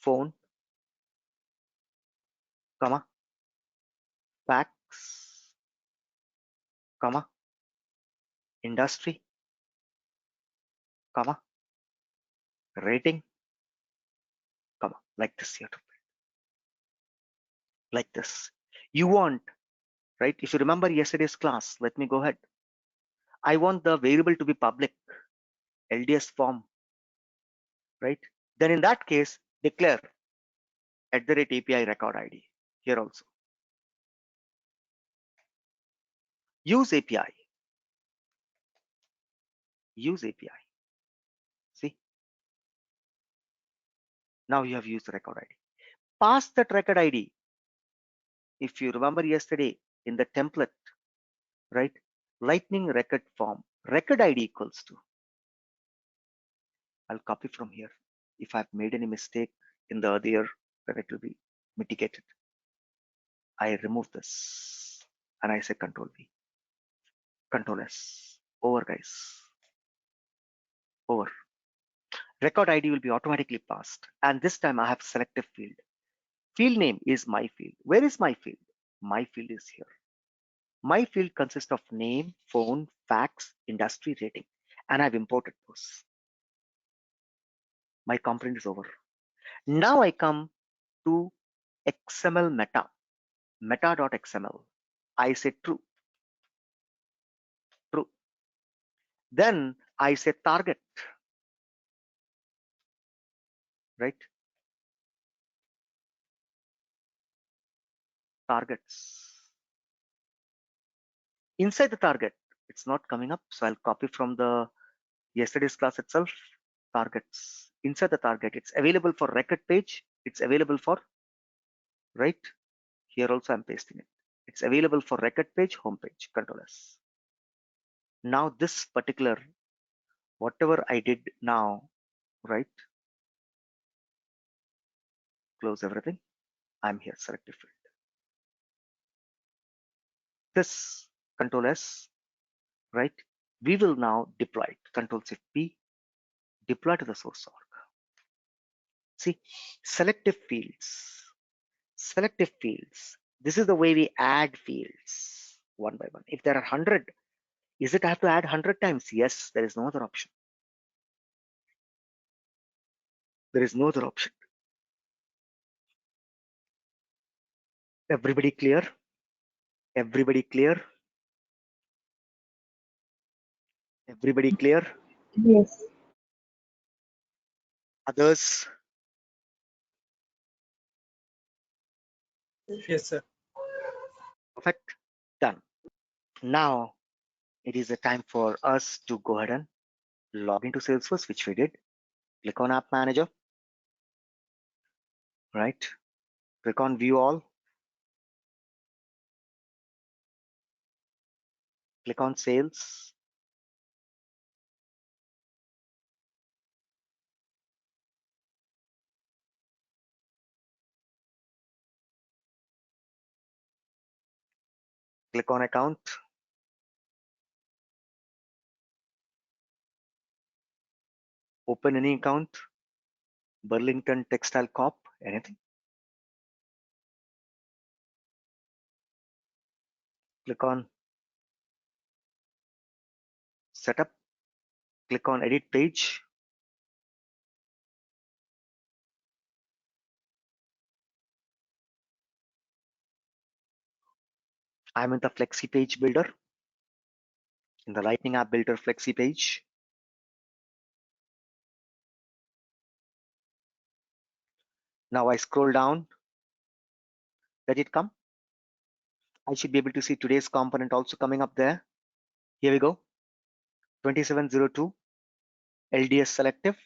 phone, comma, fax, comma, industry, comma, rating, comma, like this here. Like this. You want, right? If you remember yesterday's class, let me go ahead. I want the variable to be public, LDS form, right? Then in that case, declare @API record ID here also. Use API. Now you have used the record ID. Pass that record ID. If you remember yesterday in the template, right? Lightning record form, record ID equals to. I'll copy from here. If I've made any mistake in the earlier, then it will be mitigated. I remove this and I say Control V, Control S. Over, guys. Over. Record ID will be automatically passed. And this time I have selective field. Field name is my field. Where is my field? My field is here. My field consists of name, phone, fax, industry, rating, and I've imported those. My component is over. Now I come to XML meta, meta.xml. I say true, true. Then I say target, right? Targets. Inside the target, it's not coming up, so I'll copy from the yesterday's class itself. Targets. Inside the target, it's available for record page. It's available for, right? Here also I'm pasting it. It's available for record page, home page, Control S. Now this particular, whatever I did now, right? Close everything. I'm here, selective field. This Control S, right? We will now deploy it. Control Shift P, deploy to the source org. See, selective fields. Selective fields. This is the way we add fields one by one. If there are 100, is it I have to add 100 times? Yes, there is no other option. There is no other option. Everybody clear? Everybody clear? Everybody clear? Yes. Others? Yes, sir. Perfect. Done. Now it is the time for us to go ahead and log into Salesforce, which we did. Click on App Manager, right? Click on View All. Click on Sales. Click on Account. Open any account. Burlington Textile Corp, anything. Click on Setup. Click on Edit Page. I'm in the Flexi Page Builder. In the Lightning App Builder Flexi Page. Now I scroll down. Let it come. I should be able to see today's component also coming up there. Here we go. 2702 LDS selective.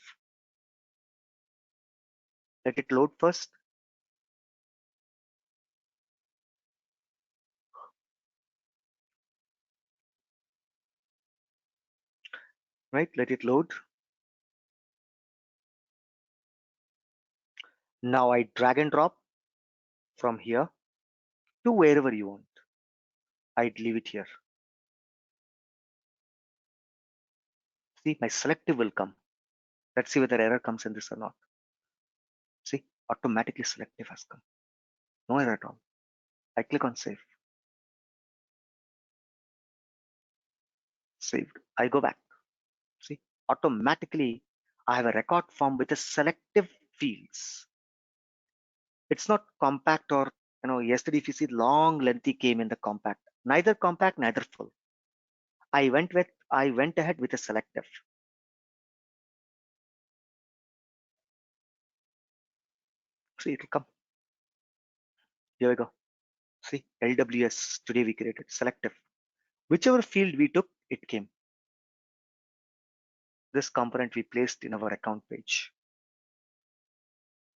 Let it load first. Right, let it load. Now I drag and drop from here to wherever you want. I'd leave it here. See, my selective will come. Let's see whether error comes in this or not. See, automatically selective has come. No error at all. I click on save. Saved. I go back. See, automatically I have a record form with a selective fields. It's not compact or, yesterday if you see long lengthy came in the compact, neither compact, neither full. I went ahead with a selective. See, it will come. Here we go. See, LWS today we created selective. Whichever field we took, it came. This component we placed in our account page.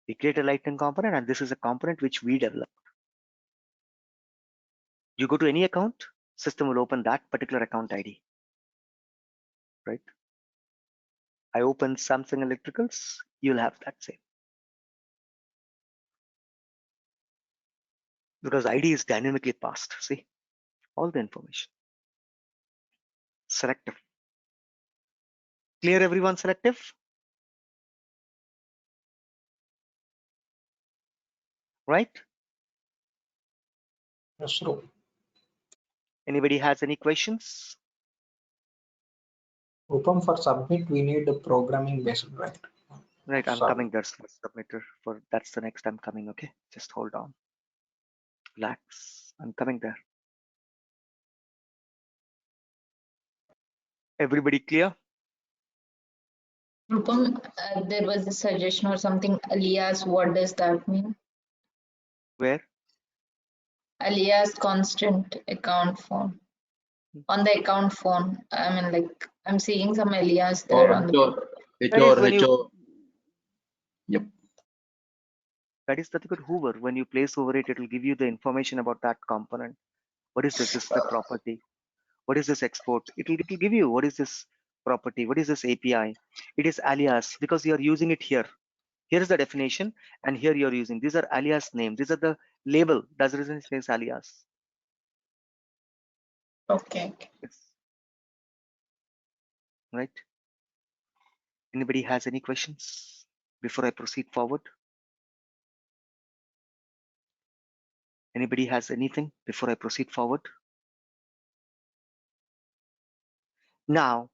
We create a Lightning component, and this is a component which we develop. You go to any account, system will open that particular account ID, right? I open Samsung Electricals, you'll have that same. Because ID is dynamically passed, see, all the information. Selective. Clear everyone, selective? Right? Yes, bro. Anybody has any questions? Upam, for submit, we need a programming based, right? Right, I'm Sub. coming there, submitter. For that's the next I'm coming. Okay, just hold on. Relax. I'm coming there. Everybody clear? Rupam, there was a suggestion or something, alias, what does that mean? Where? Alias constant account phone. On the account phone, I mean, like, I'm seeing some alias there on the. That is when you. Yep. That is nothing but Hoover. When you place over it, it will give you the information about that component. What is this? This is the property. What is this export? It will give you what is this property? What is this API? It is alias because you are using it here. Here is the definition, and here you are using. These are alias names. These are the label. That's the reason it says alias. Okay. It's, right? Anybody has any questions before I proceed forward? Anybody has anything before I proceed forward? Now,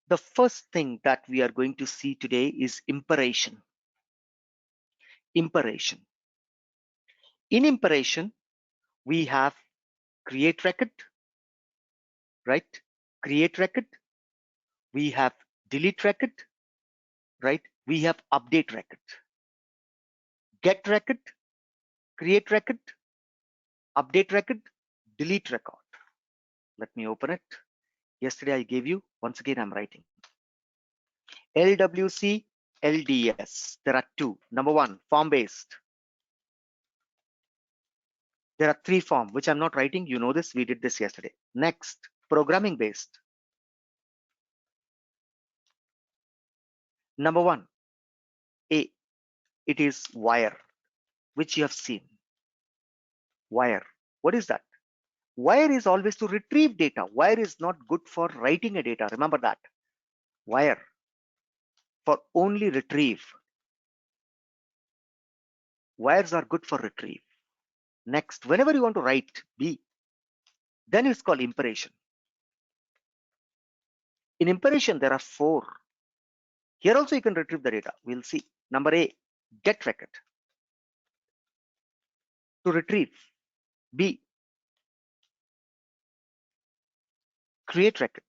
the first thing that we are going to see today is imperation. Imperation. In imperation, we have create record, right? Create record. We have delete record, right? We have update record. Get record, create record, update record, delete record. Let me open it. Yesterday I gave you, once again I'm writing. LWC, LDS. There are two. Number one, form based. There are three forms, which I'm not writing. You know this, we did this yesterday. Next, programming based. Number one, A, it is wire, which you have seen. Wire. What is that? Wire is always to retrieve data. Wire is not good for writing a data. Remember that. Wire for only retrieve. Wires are good for retrieve. Next, whenever you want to write B, then it's called imperation. In imperation, there are four. Here also you can retrieve the data. We'll see. Number A, get record. To retrieve. B, create record.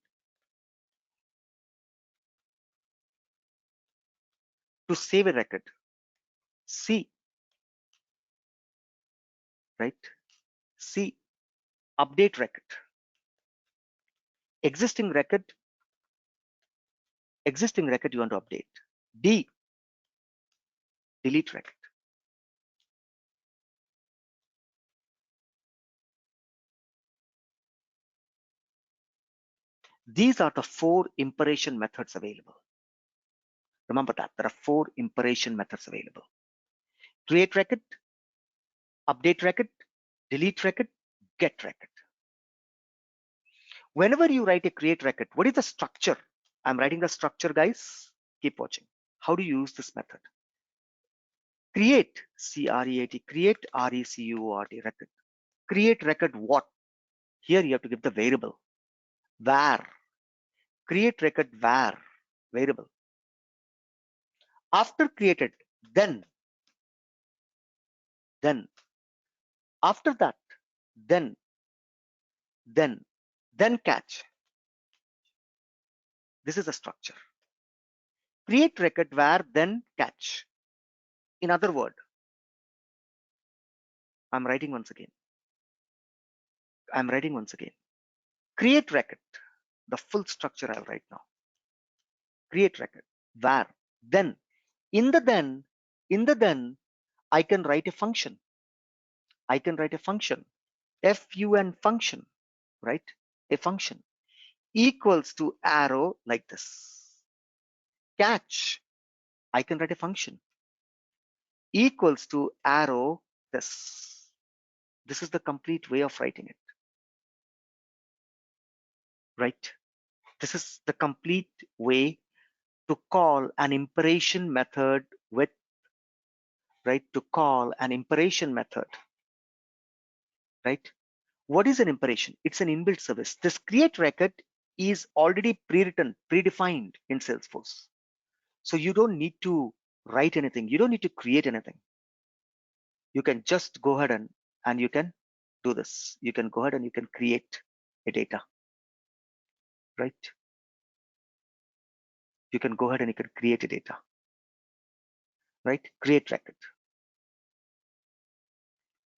To save a record. C, right? C, update record. Existing record you want to update. D, delete record. These are the four imperation methods available. Remember that there are four imperation methods available. Create record, update record, delete record, get record. Whenever you write a create record, what is the structure? I'm writing the structure, guys. Keep watching. How do you use this method? Create, C-R-E-A-T, create, R-E-C-U-R-T, record. Create record what? Here you have to give the variable. Var. Create record var, variable. After created, then. After that, then catch. This is the structure. Create record var, then catch. In other word, I'm writing once again. Create record, the full structure I have right now. Create record, var, then. In the then, In the then, I can write a function. I can write a function, fun function, right? A function equals to arrow like this. Catch, I can write a function equals to arrow this. This is the complete way of writing it, right? This is the complete way to call an imperation method with, right? To call an imperation method, right? What is an imperation? It's an inbuilt service. This create record is already pre-written, predefined in Salesforce. So you don't need to write anything. You don't need to create anything. You can just go ahead and you can do this. You can go ahead and you can create a data, right? You can go ahead and you can create a data, right? Create record.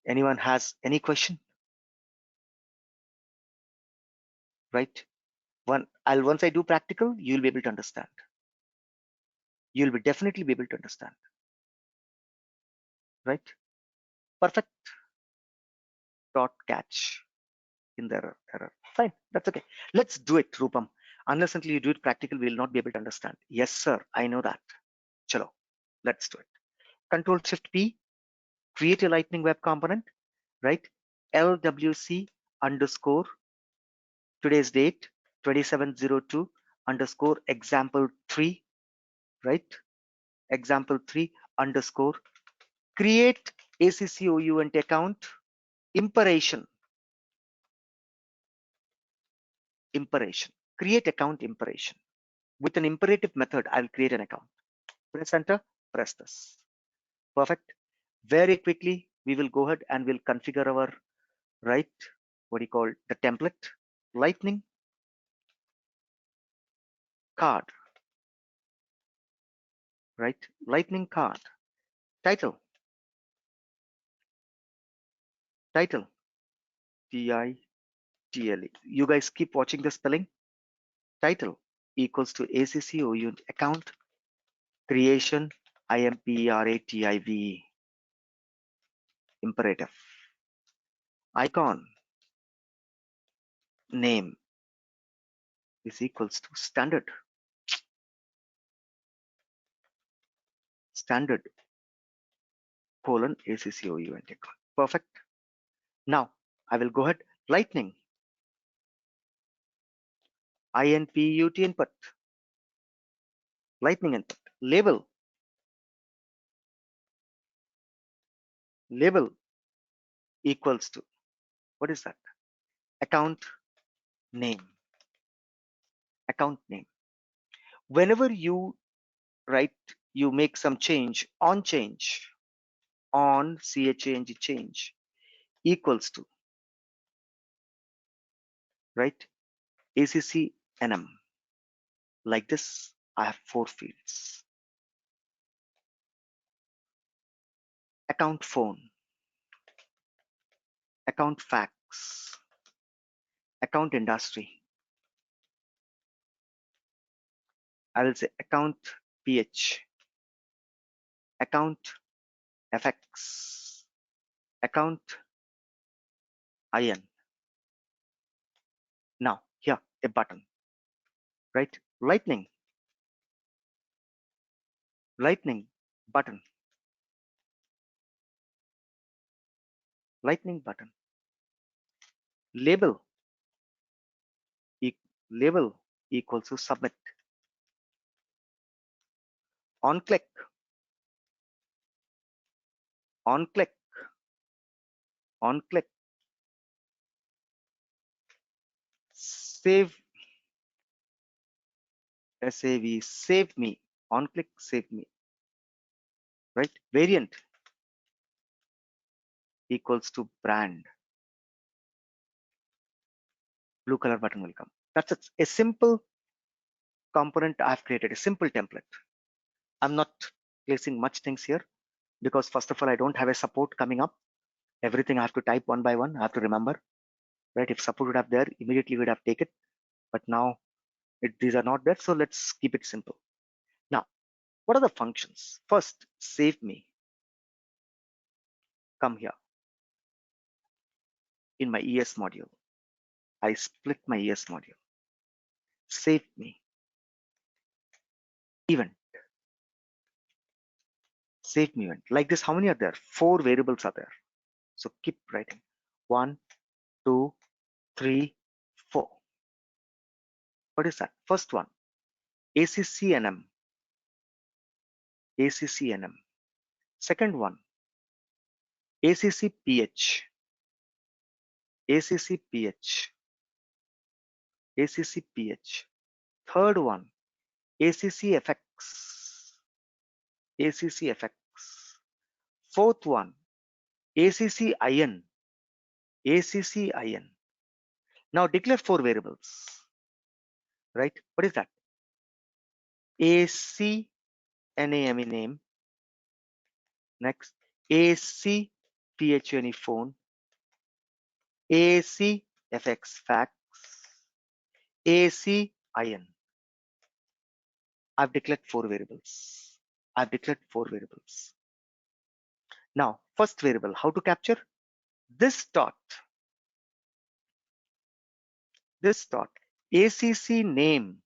Anyone has any question? Right? Once I do practical, you'll be able to understand. You'll be definitely be able to understand. Right? Perfect. Dot catch in the error. Fine, that's okay. Let's do it, Rupam. Unless until you do it practical, we'll not be able to understand. Yes, sir. I know that. Chalo, let's do it. Control Shift P, create a Lightning Web Component, right? LWC underscore today's date 2702 underscore example 3, right? Example 3 underscore create ACCOUNT account imperation. Create account imperation. With an imperative method, I'll create an account. Press enter, press this. Perfect. Very quickly, we will go ahead and we'll configure our, right, what do you call the template? Lightning card, right? Lightning card. Title, TITLE. You guys keep watching the spelling. Title equals to ACCOUNT account creation IMPERATIVE imperative. Icon name is equals to standard colon ACCOUNT account. Perfect. Now I will go ahead lightning INPUT input, lightning input, label equals to, what is that? Account name. Whenever you write, you make some change on change equals to, right? ACCNM. Like this, I have 4 fields. Account phone, account fax, account industry. I will say account PH, account FX, account IN. Now here a button, right? Lightning button, label equals to submit. On click, save, save me, on click save me, right? Variant equals to brand. Blue color button will come. That's it. A simple component I've created, a simple template. I'm not placing much things here because first of all, I don't have a support coming up. Everything I have to type one by one. I have to remember, right? If support would have there, immediately we'd have taken. But now these are not there. So let's keep it simple. Now, What are the functions? First, save me. Come here. In my ES module, I split my ES module. Save me. Event. Save me event. Like this, how many are there? 4 variables are there. So keep writing. 1, 2, 3, 4. What is that? First one, ACCNM. ACCNM. Second one, ACCPH. ACCPH. ACCPH. Third one, ACCFX. ACCFX. Fourth one, ACCIN. ACCIN. Now declare 4 variables. Right? What is that? ACNAME name. Next, ACPHNE phone. ACFX fax. ACIN. I've declared 4 variables. I've declared 4 variables. Now, first variable, how to capture? This dot, ACC name,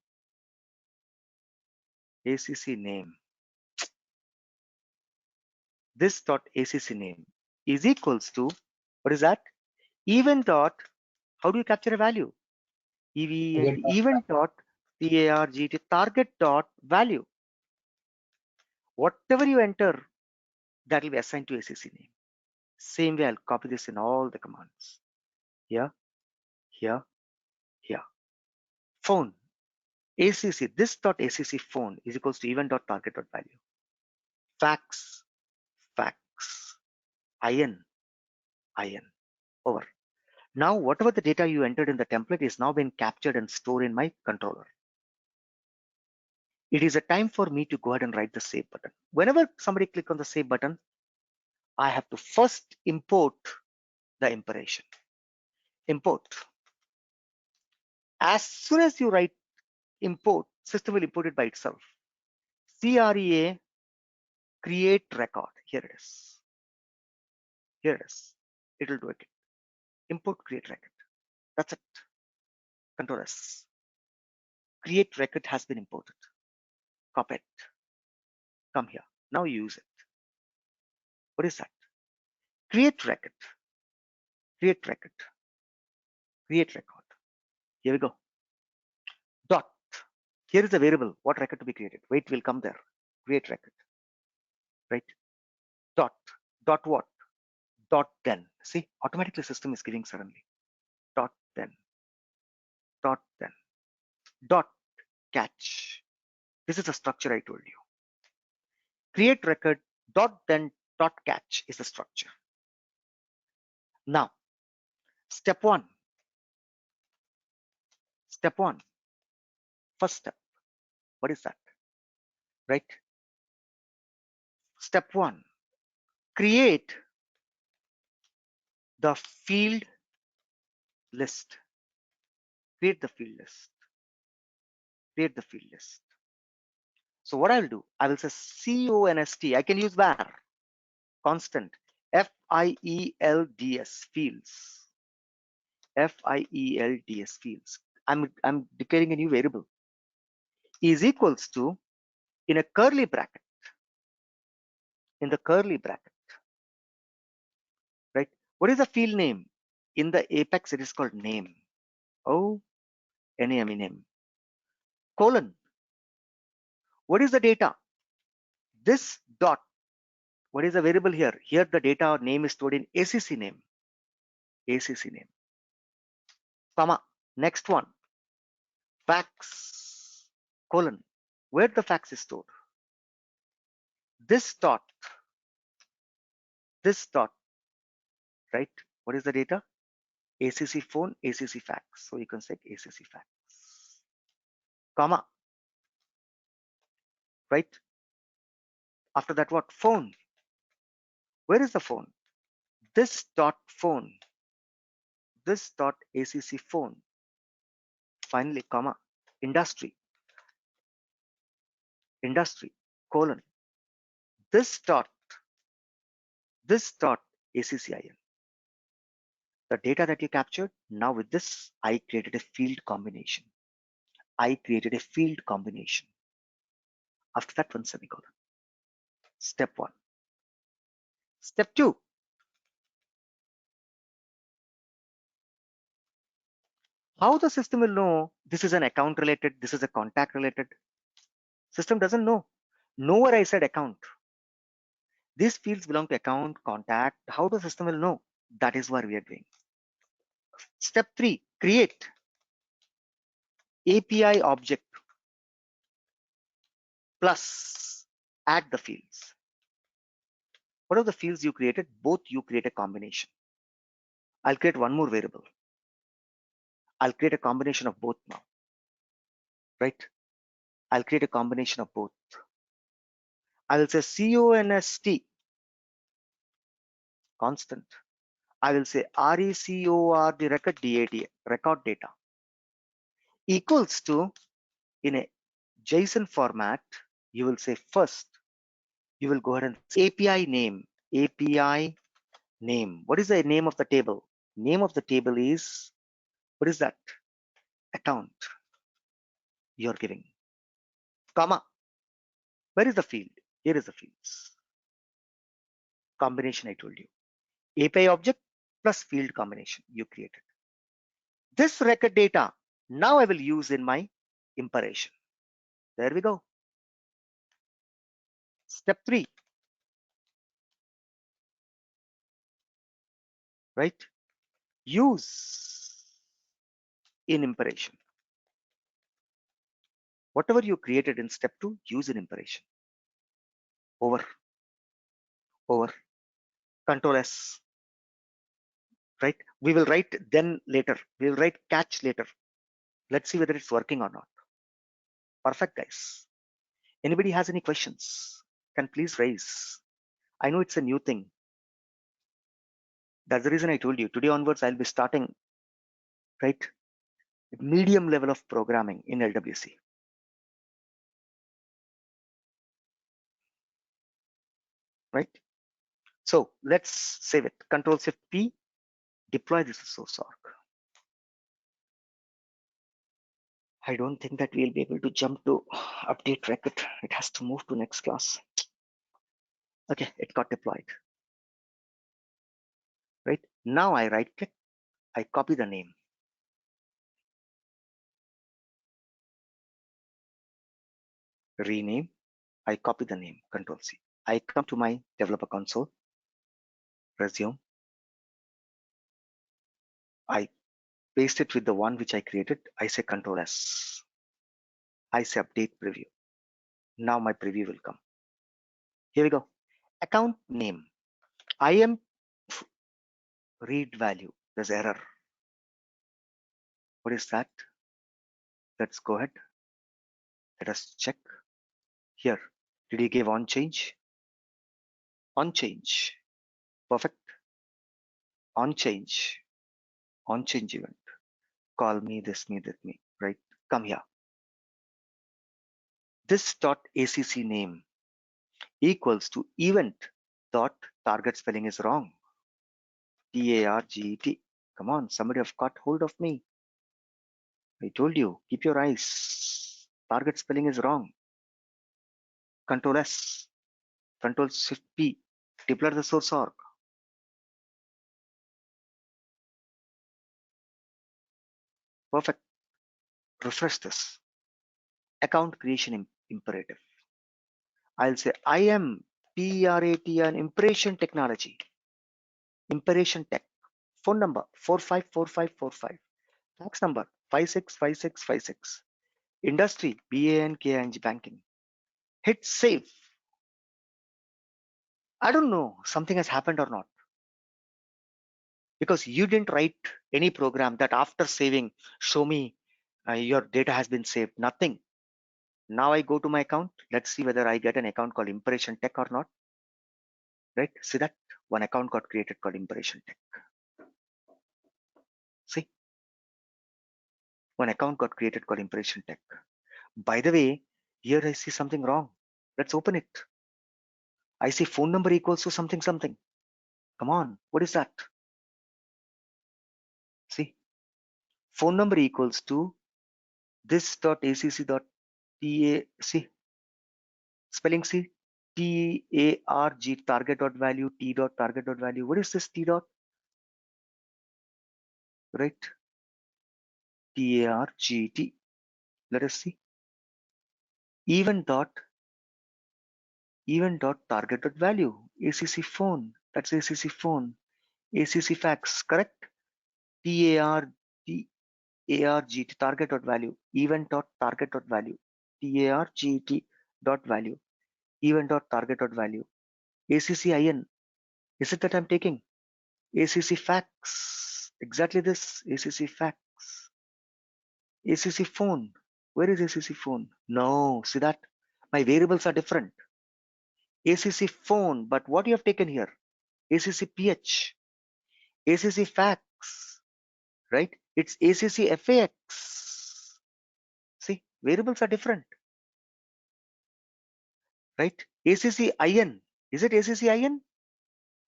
ACC name, this dot ACC name is equals to, what is that? Event dot, how do you capture a value? Event dot target, target dot value. Whatever you enter, that will be assigned to ACC name. Same way, I'll copy this in all the commands. Here, here, here. Phone, ACC, this dot ACC phone is equals to event dot target dot value. Fax, fax, IN, over. Now, whatever the data you entered in the template is now been captured and stored in my controller. It is a time for me to go ahead and write the save button. Whenever somebody click on the save button, I have to first import the importation. Import. As soon as you write import, system will import it by itself. CREA create record. Here it is. Here it is. It will do it. Import create record. That's it. Control S. Create record has been imported. Copy it. Come here. Now use it. What is that? Create record. Create record. Create record. Here we go. Dot. Here is the variable. What record to be created? Wait, will come there. Create record. Right. Dot. Dot what? Dot then. See, automatically system is giving suddenly. Dot then. Dot then. Dot catch. This is the structure I told you. Create record dot then dot catch is the structure. Now, step 1. Step 1. First step. What is that? Right? Step 1. Create the field list. Create the field list. Create the field list. So what I will do, I will say const. I can use var constant FIELDS fields. FIELDS fields. I'm declaring a new variable is equals to in a curly bracket. In the curly bracket, right? What is the field name? In the Apex, it is called name. Oh, NAME name. Colon. What is the data? This dot. What is the variable here? Here the data or name is stored in ACC name. ACC name. Comma. Next one. Fax. Colon. Where the fax is stored? This dot. This dot. Right? What is the data? ACC phone, ACC fax. So you can say ACC fax. Comma. Right? After that, what? Phone. Where is the phone? This dot phone. This dot ACC phone. Finally, comma. Industry. Industry. colon this dot ACCIN. The data that you captured, now with this, I created a field combination. After that, one semicolon. Step 1. Step 2. How the system will know this is an account related, this is a contact related? System doesn't know. Nowhere I said account. These fields belong to account, contact. How the system will know? That is what we are doing. Step 3, create API object plus add the fields. What are the fields you created? Both you create a combination. I'll create one more variable. I'll create a combination of both now, right? I'll create a combination of both. I will say CONST constant. I will say RECORD record data equals to, in a JSON format, you will say first, you will go ahead and say API name. What is the name of the table? Name of the table is, what is that? Account you're giving, comma. Where is the field? Here is the fields. Combination I told you. API object plus field combination you created. This record data now I will use in my impression. There we go. Step 3. Right? Use in impression. Whatever you created in step 2, use in impression. Over. Control S. Right? We will write then later. We will write catch later. Let's see whether it's working or not. Perfect, guys. Anybody has any questions? Can please raise. I know it's a new thing. That's the reason I told you today onwards I'll be starting, right, medium level of programming in LWC. Right? So let's save it. Control Shift P, deploy this to source org. I don't think that we'll be able to jump to update record. It has to move to next class. Okay, it got deployed. Right? Now I right click, I copy the name. Rename, I copy the name, Control C. I come to my developer console, resume. I paste it with the one which I created. I say Control S. I say update preview. Now my preview will come. Here we go. Account name. I am read value. There's error. What is that? Let's go ahead. Let us check. Here, did you give on change? On change. Perfect. On change. On change event. Call me, this, me, that, me. Right? Come here. This dot ACC name equals to event dot target spelling is wrong. TARGET. Come on, somebody have got hold of me. I told you, keep your eyes. Target spelling is wrong. Control S. Control Shift P. Deploy the source org. Perfect. Refresh this. Account creation imperative. I'll say I am PRAT and Impression Technology. Impression Tech. Phone number 454545. Fax number 565656. Industry BANKING banking. Hit save. I don't know something has happened or not, because you didn't write any program that after saving show me your data has been saved. Nothing. Now I go to my account. Let's see whether I get an account called Impression Tech or not. Right? See that one account got created called Impression Tech. See, one account got created called Impression Tech. By the way, here I see something wrong. Let's open it. I see phone number equals to something, something. Come on, what is that? See, phone number equals to this dot acc dot ta. See, spelling, see, targ target dot value, t dot target dot value. What is this t dot? Right, targt. Let us see. Event dot target dot value, acc phone. That's acc phone. Acc fax, correct? targ target dot value, event dot target dot value, target dot value, event dot target dot value, ACCIN. Is it that I'm taking? ACC fax, exactly this, ACC fax, ACC phone. Where is ACC phone? No, see that? My variables are different. ACC phone, but what you have taken here? ACC ph, ACC fax, right? It's ACC fax. See, variables are different, right? ACCIN, is it ACCIN?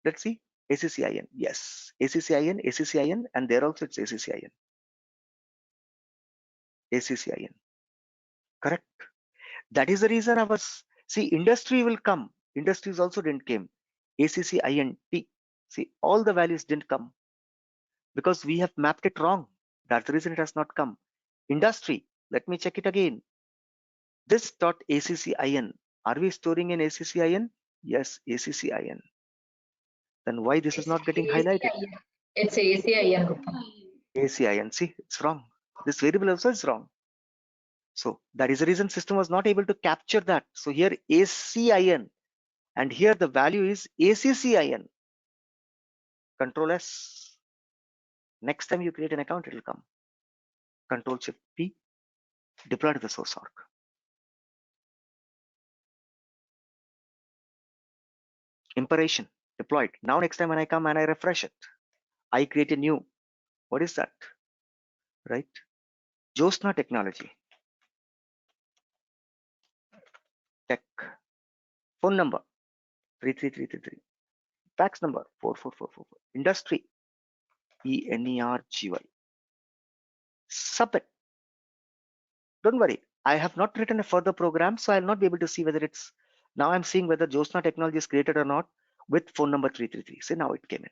Let's see, ACCIN, yes, ACCIN, and there also it's ACCIN, ACCIN, correct? That is the reason I was, see, industry will come, industries also didn't came, ACCINT, see, all the values didn't come because we have mapped it wrong. That's the reason it has not come. Industry, let me check it again. This dot ACCIN, are we storing in ACCIN? Yes, ACCIN. Then why this is not getting highlighted? It's ACIN. ACIN, see, it's wrong. This variable also is wrong. So that is the reason system was not able to capture that. So here ACIN, and here the value is ACCIN. Control S. Next time you create an account, it will come. Control Shift P, deploy to the source org. Imperation, deployed. Now next time when I come and I refresh it, I create a new, what is that? Right? Josna technology. Tech. Phone number 33333. Fax number 44444. Industry ENERGY. Submit. Don't worry, I have not written a further program, so I'll not be able to see whether it's, now I'm seeing whether Josna technology is created or not with phone number 333. So now it came in.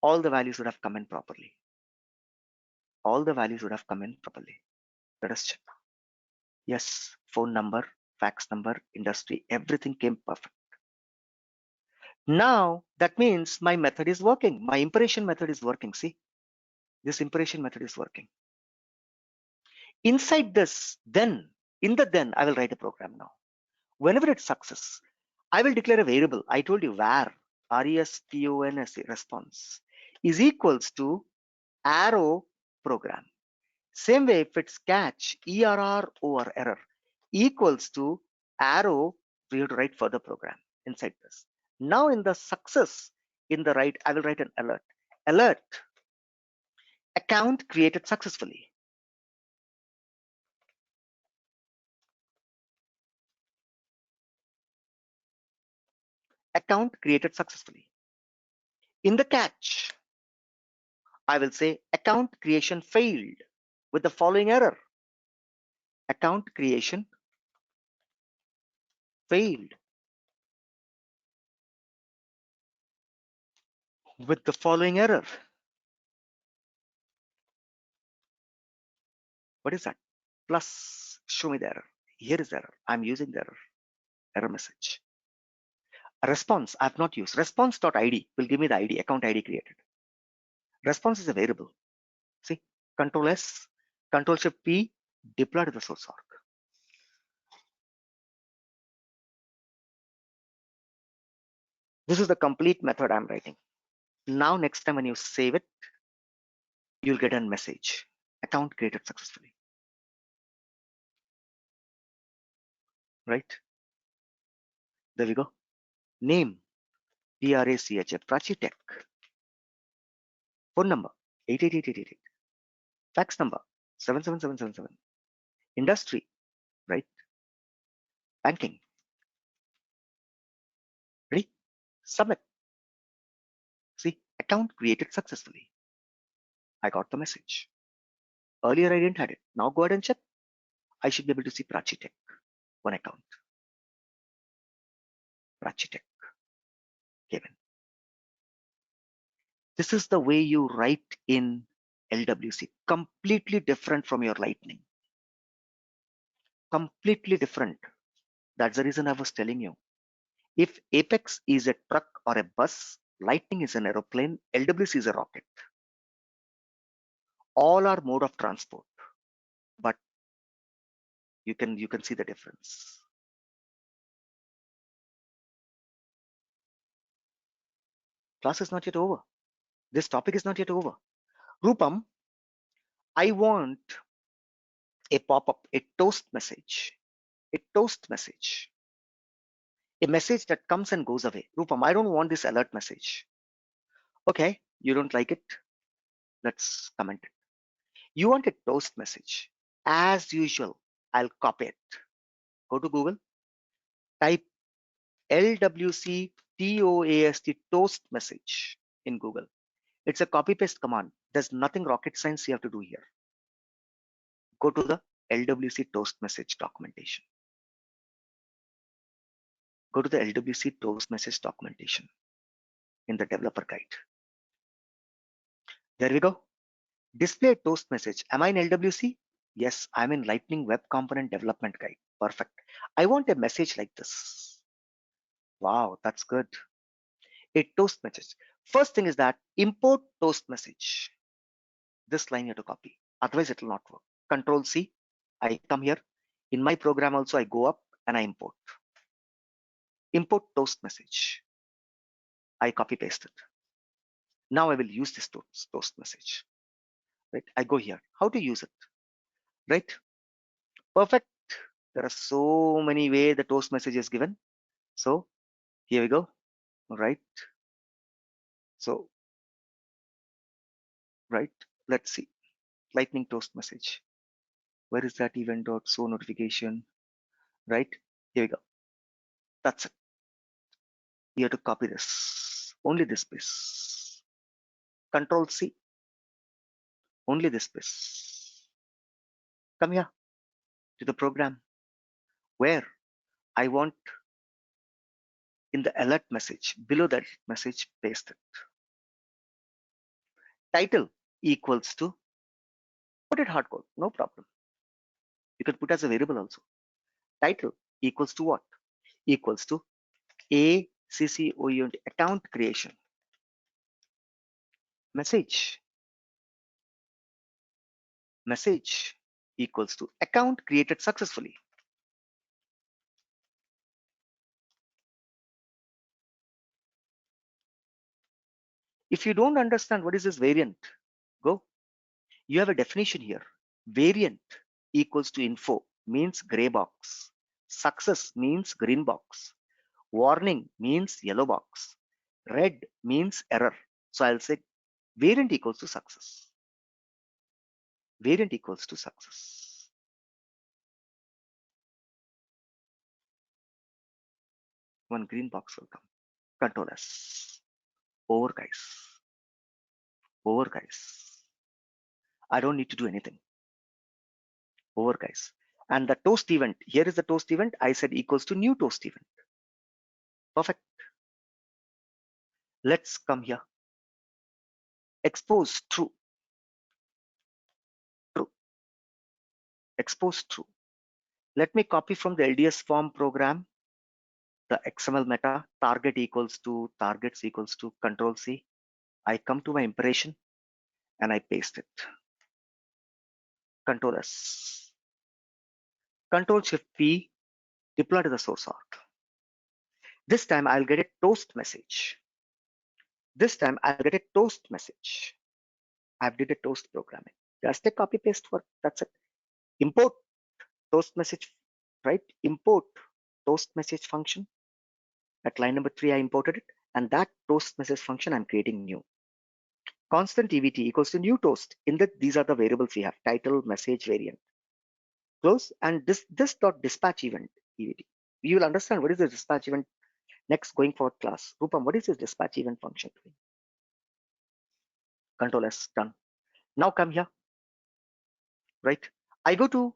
All the values would have come in properly. All the values would have come in properly. Let us check. Yes, phone number, fax number, industry, everything came perfect. Now that means my method is working. My imperation method is working. See, this imperation method is working. Inside this, then, in the then, I will write a program now. Whenever it's success, I will declare a variable. I told you var, response, response is equals to arrow program. Same way, if it's catch, err over error equals to arrow, we have to write further program inside this. Now in the success, in the right, I will write an alert. Alert, account created successfully. Account created successfully. In the catch, I will say account creation failed with the following error. Account creation failed with the following error. What is that? Plus, show me the error. Here is the error. I'm using the error message. A response I have not used. Response.id will give me the ID, account ID created. Response is a variable. See, Control S, Control Shift P, deploy to the source org. This is the complete method I'm writing. Now, next time when you save it, you'll get a message. Account created successfully. Right? There we go. Name, PRACH, Prachi Tech. Phone number, 88888. Fax number, 77777. Industry, right? Banking, Submit. See, account created successfully. I got the message. Earlier I didn't have it. Now go ahead and check. I should be able to see Prachi Tech, one account. Prachi Tech, Kevin. This is the way you write in LWC. Completely different from your Lightning. Completely different. That's the reason I was telling you. If Apex is a truck or a bus, Lightning is an aeroplane, LWC is a rocket. All are mode of transport, but you can see the difference. Class is not yet over. This topic is not yet over. Rupam, I want a pop-up, a toast message, a message that comes and goes away. Rupam, I don't want this alert message. Okay, you don't like it? Let's comment it. You want a toast message. As usual, I'll copy it. Go to Google, type LWC TOAST toast message in Google. It's a copy paste command. There's nothing rocket science you have to do here. Go to the LWC toast message documentation. Go to the LWC toast message documentation in the developer guide. There we go. Display toast message. Am I in LWC? Yes, I'm in Lightning Web Component Development Guide. Perfect. I want a message like this. Wow, that's good. A toast message. First thing is that import toast message. This line you have to copy. Otherwise, it will not work. Control C. I come here. In my program also, I go up and I import. Import toast message. I copy paste it. Now I will use this toast message. Right? I go here. How to use it? Right? Perfect. There are so many ways the toast message is given. So here we go. All right. So, right. Let's see. Lightning toast message. Where is that event.show notification? Right. Here we go. That's it. You have to copy this. Only this piece. Control C. Only this piece. Come here to the program where I want in the alert message, below that message, paste it. Title equals to, put it hardcode, no problem. You can put as a variable also. Title equals to what? Equals to ACCOUNT, account creation. Message equals to account created successfully. If you don't understand what is this variant, go. You have a definition here. Variant equals to info means gray box. Success means green box. Warning means yellow box. Red means error. So I'll say variant equals to success. Variant equals to success. One green box will come. Control S. Over, guys. Over, guys. I don't need to do anything. Over, guys. And the toast event, here is the toast event. I said equals to new toast event. Perfect. Let's come here. Expose true. True. Expose true. Let me copy from the LDS form program the XML meta. Target equals to targets equals to Control C. I come to my impression and I paste it. Control S. Control Shift P. Deploy to the source org. This time I'll get a toast message. This time I'll get a toast message. I've did a toast programming. Just a copy paste work. That's it. Import toast message, right? Import toast message function. At line number 3, I imported it, and that toast message function I'm creating new. Constant EVT equals to new toast. In that, these are the variables we have: title, message, variant. Close, and this dot dispatch event EVT. You will understand what is the dispatch event Next, going forward class. Rupam, what is this dispatch event function doing? Control S, done. Now come here, right? I go to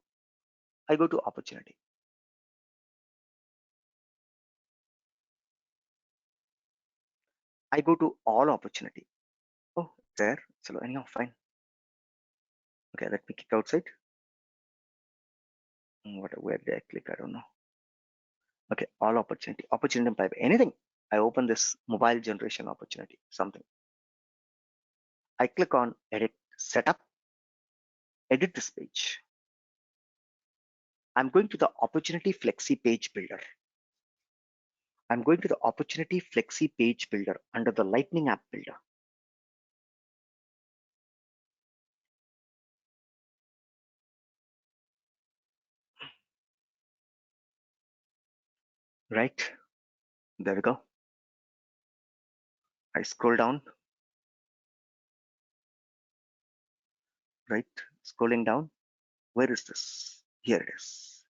opportunity. I go to all opportunity. Oh, there. So anyhow, fine. Okay, let me kick outside. Where did I click? I don't know. Okay, all opportunity pipe, anything. I open this mobile generation opportunity, something. I click on edit setup, edit this page. I'm going to the opportunity flexi page builder. I'm going to the opportunity flexi page builder under the lightning app builder. Right, there we go. I scroll down, right, scrolling down. Where is this? Here it is.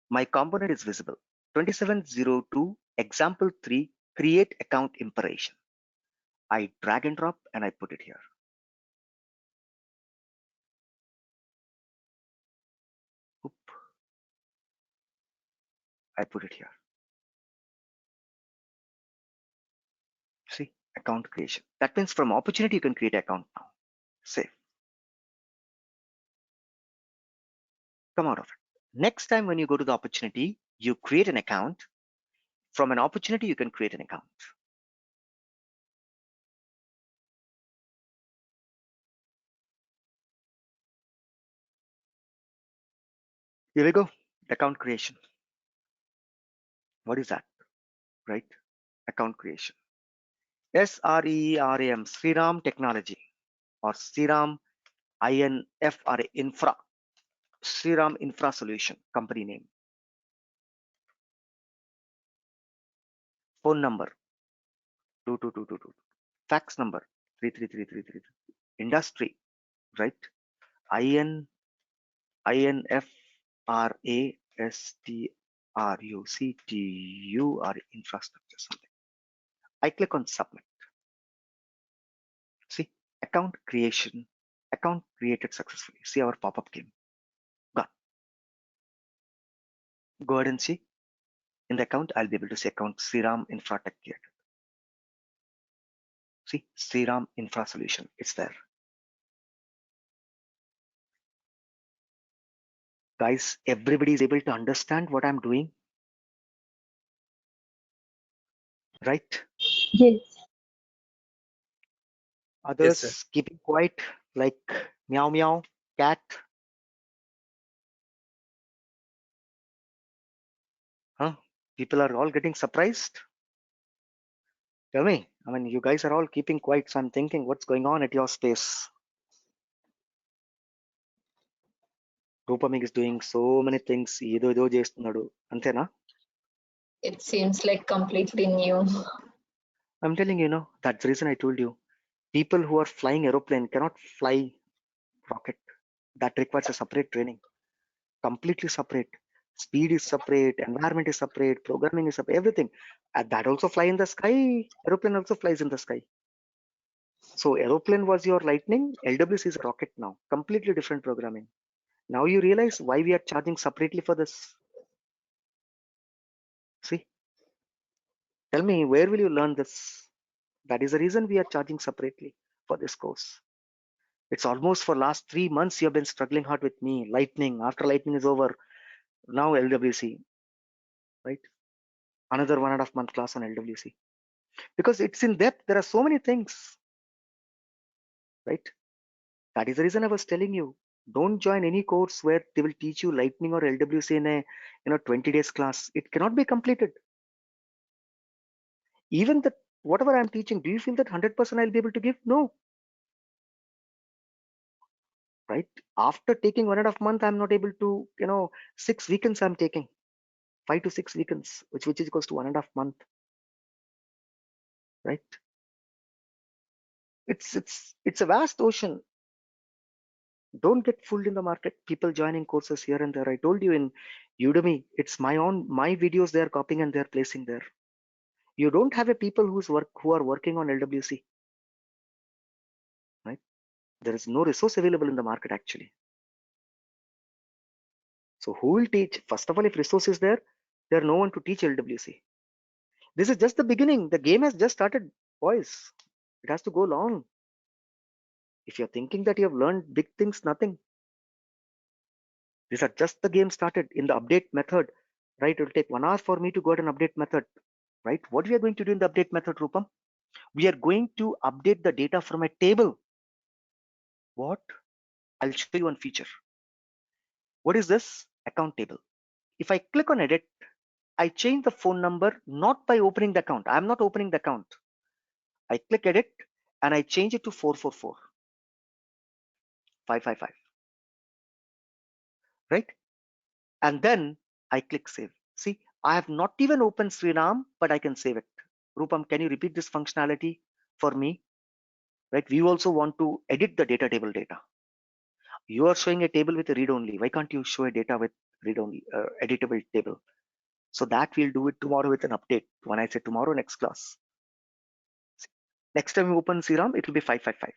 My component is visible. 2702 example 3 create account impression. I drag and drop and I put it here. Oop. I put it here. See, account creation. That means from opportunity you can create account now. Save. Come out of it. Next time when you go to the opportunity, you create an account. From an opportunity, you can create an account. Here we go. Account creation. What is that? Right? Account creation. SRERAM, Sriram Technology, or Sriram INFRA Infra. Sriram Infra Solution, company name. Phone number 22222. Fax number 33333. Industry, right? INFRASTRUCTUR infrastructure something. I click on submit. See, account creation, account created successfully. See, our pop-up came. Gone. Go ahead and see. In the account, I'll be able to see account Sriram Infratech created. See, Sriram Infra Solution, it's there. Guys, everybody is able to understand what I'm doing, right? Yes. Others Yes, sir. keeping quiet, like meow meow, cat. Huh? People are all getting surprised. Tell me, I mean, you guys are all keeping quiet, so I'm thinking what's going on at your space. Rupamik is doing so many things. Edo చేస్తున్నాడు అంతేనా? It seems like completely new. I'm telling you, that's the reason I told you. People who are flying aeroplane cannot fly rocket. That requires a separate training. Completely separate. Speed is separate, environment is separate, programming is separate, everything. And that also fly in the sky. Aeroplane also flies in the sky. So aeroplane was your lightning, LWC is a rocket now. Completely different programming. Now you realize why we are charging separately for this. See, tell me, where will you learn this? That is the reason we are charging separately for this course. It's almost for last 3 months you have been struggling hard with me. Lightning, after lightning is over, now LWC, right? Another 1.5 month class on LWC. Because it's in depth, there are so many things, right? That is the reason I was telling you, don't join any course where they will teach you lightning or LWC in a 20 days class. It cannot be completed. Even that, whatever I'm teaching, do you feel that 100% I'll be able to give? No. Right? After taking 1.5 month, I'm not able to, 6 weekends I'm taking. 5 to 6 weekends, which is equals to 1.5 month. Right? It's a vast ocean. Don't get fooled in the market. People joining courses here and there. I told you Udemy, it's my videos they are copying and they're placing there. You don't have a people who are working on LWC, right? There is no resource available in the market actually. So who will teach? First of all, if resource is there is no one to teach LWC. This is just the beginning. The game has just started, boys. It has to go long. If you're thinking that you have learned big things, nothing. These are just the game started in the update method, right? It will take 1 hour for me to go at an update method, right? What we are going to do in the update method, Rupam? We are going to update the data from a table. What? I'll show you one feature. What is this? Account table. If I click on edit, I change the phone number not by opening the account. I'm not opening the account. I click edit and I change it to 444 555, right? And then I click save. See, I have not even opened Sriram, but I can save it. Rupam, can you repeat this functionality for me? Right? We also want to edit the data table data. You are showing a table with a read only. Why can't you show a data with read only editable table? So that we'll do it tomorrow with an update. When I say tomorrow, next class. Next time you open Sriram, it will be 555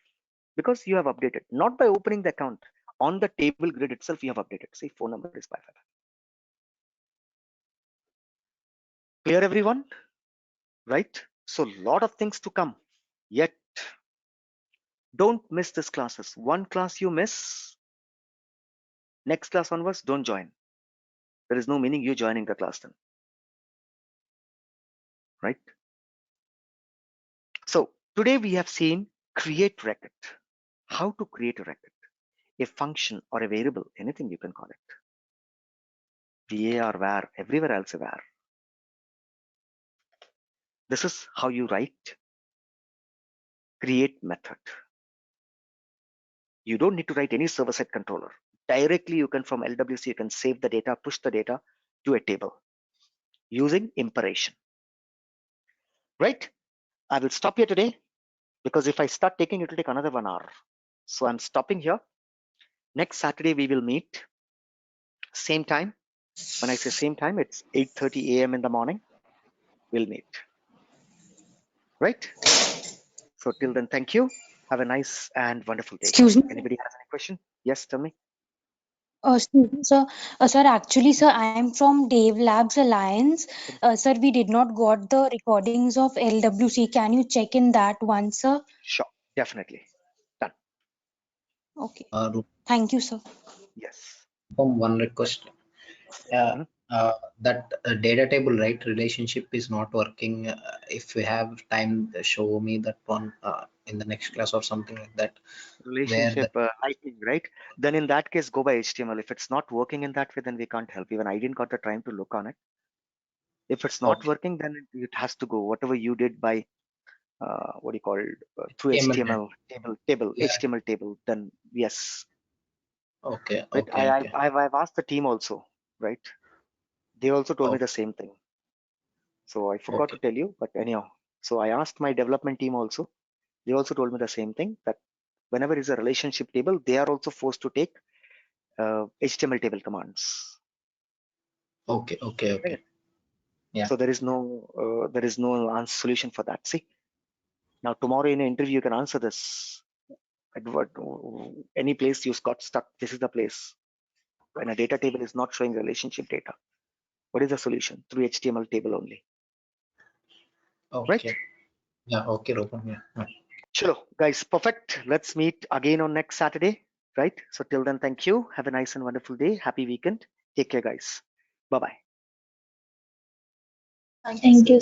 because you have updated, not by opening the account. On the table grid itself, you have updated. See, phone number is 555. Clear, everyone? Right? So a lot of things to come. Yet, don't miss this classes. One class you miss, next class onwards, don't join. There is no meaning you joining the class then. Right? So today we have seen create record. How to create a record, a function or a variable, anything you can call it. VAR, var, everywhere else a var. This is how you write create method. You don't need to write any server-side controller. Directly you can from LWC, you can save the data, push the data to a table using imperation. Right? I will stop here today because if I start taking, it will take another 1 hour. So I'm stopping here. Next Saturday we will meet. Same time. When I say same time, it's 8:30 a.m. in the morning. We'll meet. Right? So till then, thank you. Have a nice and wonderful day. Excuse me. Anybody has any question? Yes, tell me. Excuse me, sir. Sir, actually, sir, I am from Dave Labs Alliance. Sir, we did not got the recordings of LWC. Can you check in that one, sir? Sure, definitely. Done. Okay. Thank you, sir. Yes. One request. That data table, right, relationship is not working. If you have time, show me that one in the next class or something like that. Relationship liking, right? Then in that case, go by HTML. If it's not working in that way, then we can't help. Even I didn't got the time to look on it. If it's not working, then it has to go. Whatever you did by what do you call it, through HTML table, yeah. HTML table, then yes. Okay. Right? Okay. I've asked the team also, right? They also told me the same thing. So I forgot to tell you, but anyhow. So I asked my development team also. They also told me the same thing, that whenever is a relationship table, they are also forced to take HTML table commands. Okay. Right? Yeah. So there is no solution for that. See, now tomorrow in an interview you can answer this. Any place you got stuck, this is the place. When a data table is not showing relationship data, what is the solution? Through HTML table only. Okay. Right? Yeah. Okay, Rupam. Yeah. Sure, guys, perfect. Let's meet again on next Saturday. Right? So till then, thank you. Have a nice and wonderful day. Happy weekend. Take care, guys. Bye-bye. Thank you.